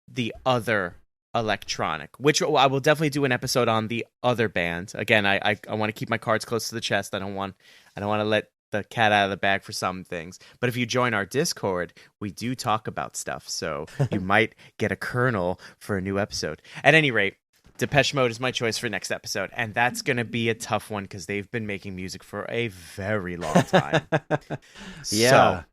the other electronic, which I will definitely do an episode on the other band. Again, I want to keep my cards close to the chest. I don't want to let the cat out of the bag for some things. But if you join our Discord, we do talk about stuff. So you might get a kernel for a new episode. At any rate, Depeche Mode is my choice for next episode, and that's going to be a tough one because they've been making music for a very long time. Yeah. So,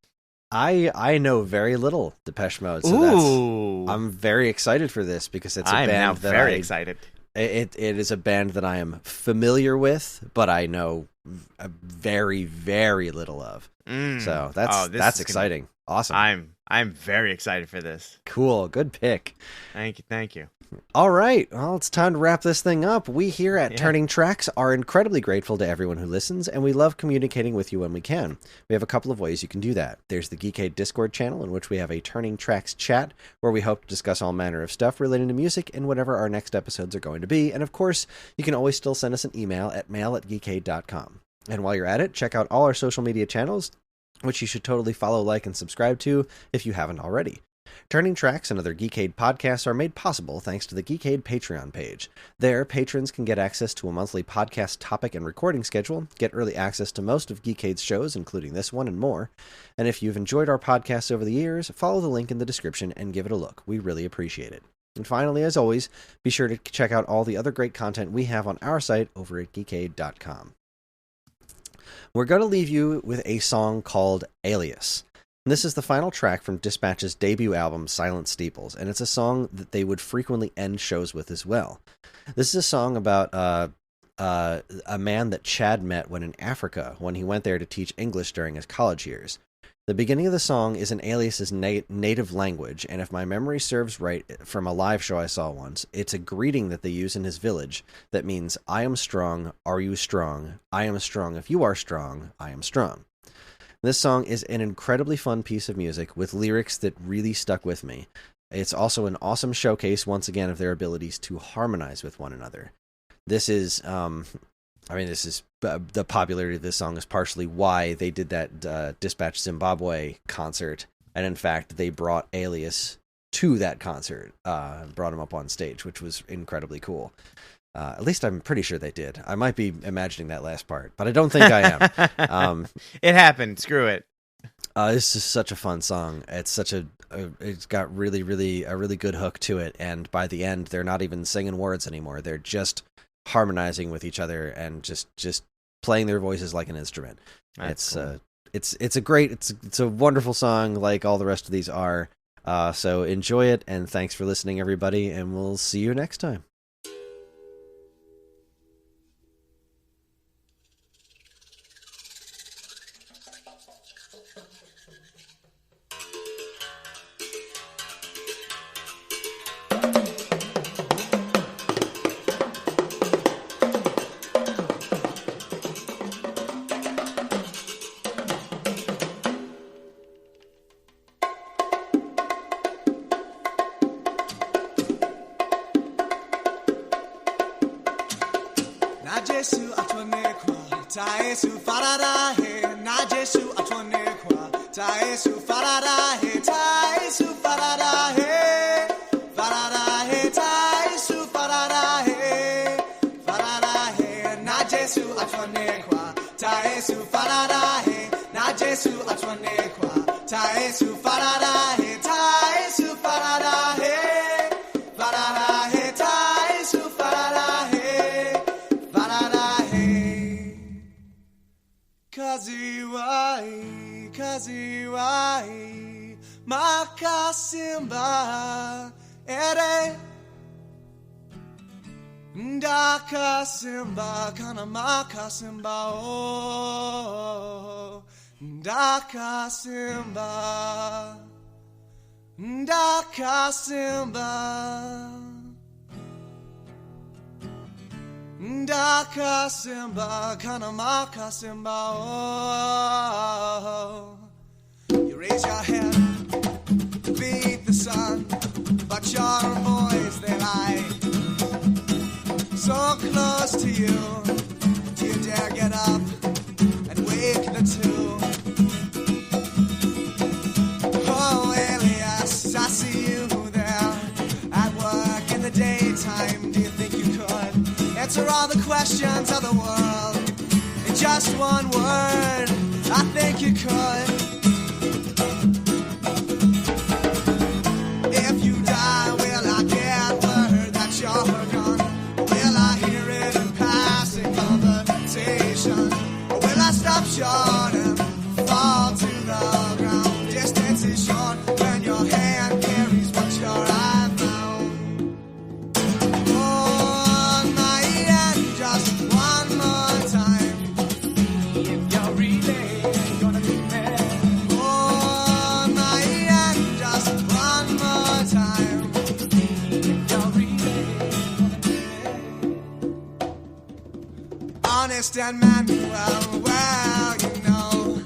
I know very little Depeche Mode, so I'm very excited for this because it's a band now that very excited. It is a band that I am familiar with, but I know very, very little of. So that's exciting. Awesome. I'm very excited for this. Cool. Good pick. Thank you. All right. Well, it's time to wrap this thing up. We here at Turning Tracks are incredibly grateful to everyone who listens, and we love communicating with you when we can. We have a couple of ways you can do that. There's the Geekade Discord channel, in which we have a Turning Tracks chat, where we hope to discuss all manner of stuff relating to music and whatever our next episodes are going to be. And of course, you can always still send us an email at mail@geekade.com. And while you're at it, check out all our social media channels, which you should totally follow, like, and subscribe to if you haven't already. Turning Tracks and other Geekade podcasts are made possible thanks to the Geekade Patreon page. There, patrons can get access to a monthly podcast topic and recording schedule, get early access to most of Geekade's shows, including this one and more. And if you've enjoyed our podcasts over the years, follow the link in the description and give it a look. We really appreciate it. And finally, as always, be sure to check out all the other great content we have on our site over at geekade.com. We're going to leave you with a song called Alias. This is the final track from Dispatch's debut album, Silent Steeples, and it's a song that they would frequently end shows with as well. This is a song about a man that Chad met when in Africa, when he went there to teach English during his college years. The beginning of the song is in Alias's native language, and if my memory serves right from a live show I saw once, it's a greeting that they use in his village that means, I am strong, are you strong? I am strong, if you are strong, I am strong. This song is an incredibly fun piece of music with lyrics that really stuck with me. It's also an awesome showcase, once again, of their abilities to harmonize with one another. This is, the popularity of this song is partially why they did that Dispatch Zimbabwe concert, and in fact, they brought Alias to that concert, brought him up on stage, which was incredibly cool. At least I'm pretty sure they did. I might be imagining that last part, but I don't think I am. It happened. Screw it. This is such a fun song. It's it's got a really good hook to it. And by the end, they're not even singing words anymore. They're just harmonizing with each other and just playing their voices like an instrument. That's cool. It's a wonderful song, like all the rest of these are. So enjoy it, and thanks for listening, everybody. And we'll see you next time. Kaziwai Makasimba Ere Ndakasimba Kana Makasimba Oh Ndakasimba Ndakasimba Kana Makasimba Oh. You raise your head, beat the sun, but your boys, they lie. So close to you, do you dare get up and wake the two? Oh, Alias, I see you there at work in the daytime. Do you think you could answer all the questions of the world in just one word? I think you could. If you die, will I get word that you're gone? Will I hear it in passing conversation? Or will I stop short and fall to the ground? Distance is short when your hand carries what your eye found. On my end, just one more time. If you're really gonna be mad. On my end, just one more time. If you're really gonna be mad. Honest and Manuel, well, you know,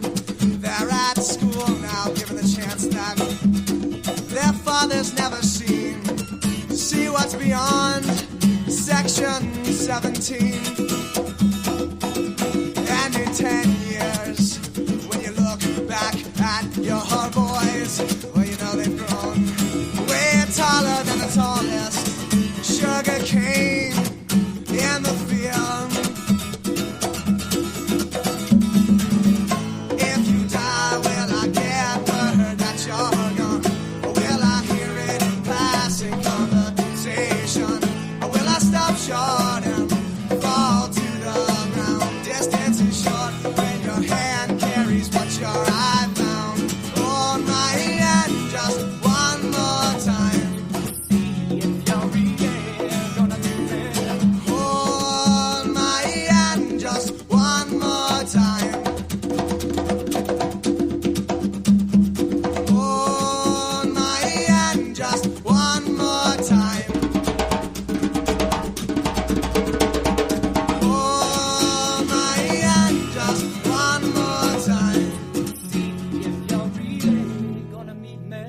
they're at school now, given the chance that their fathers never seen. See what's beyond Section 17. And in 10 years, when you look back at your our boys, well, you know they've grown way taller than the tallest sugar cane in the field. If you die, will I get word that you're gone? Or will I hear it in passing conversation? Or will I stop short and fall to the ground? Distance is short when your hand carries what your eye found. Hold my hand just one more time. If you're really gonna do it. Hold my hand just one more time. Hold my hand just one more time. Hold my hand just one more time. If you're really gonna meet me.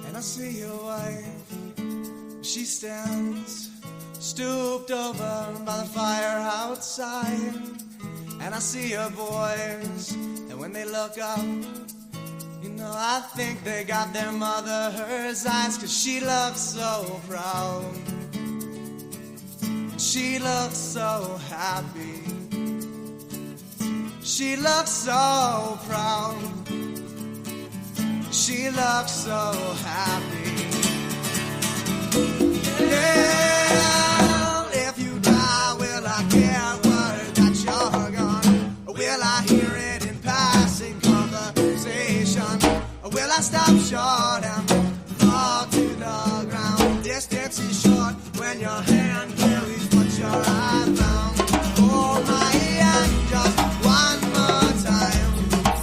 And I see your wife, she stands stooped over by the fire outside. And I see your boys, and when they look up, you know, I think they got their mother's eyes, 'cause she looks so proud. She looks so happy. She looks so proud. She looks so happy. Yeah, if you die, will I get word that you're gone? Or will I hear it in passing conversation? Or will I stop short and fall to the ground? Distance is short when your hand carries what your eye found. Hold my hand just one more time.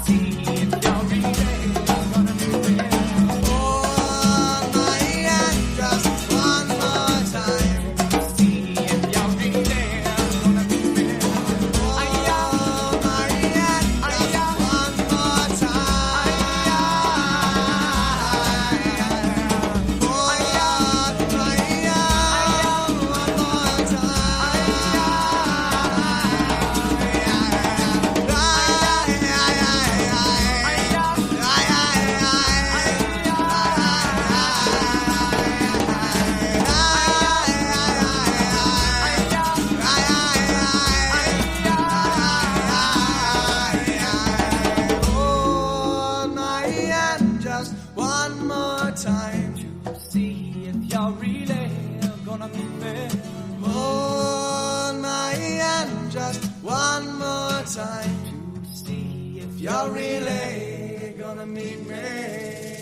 See if you're really gonna do it. Hold my hand just one more time. See if you're really gonna do it. Hold my hand just one more time. Hold my hand one more Hold my hand just one more time to see if you're really gonna meet me. Hold my hand just one more time to see if you're really gonna meet me.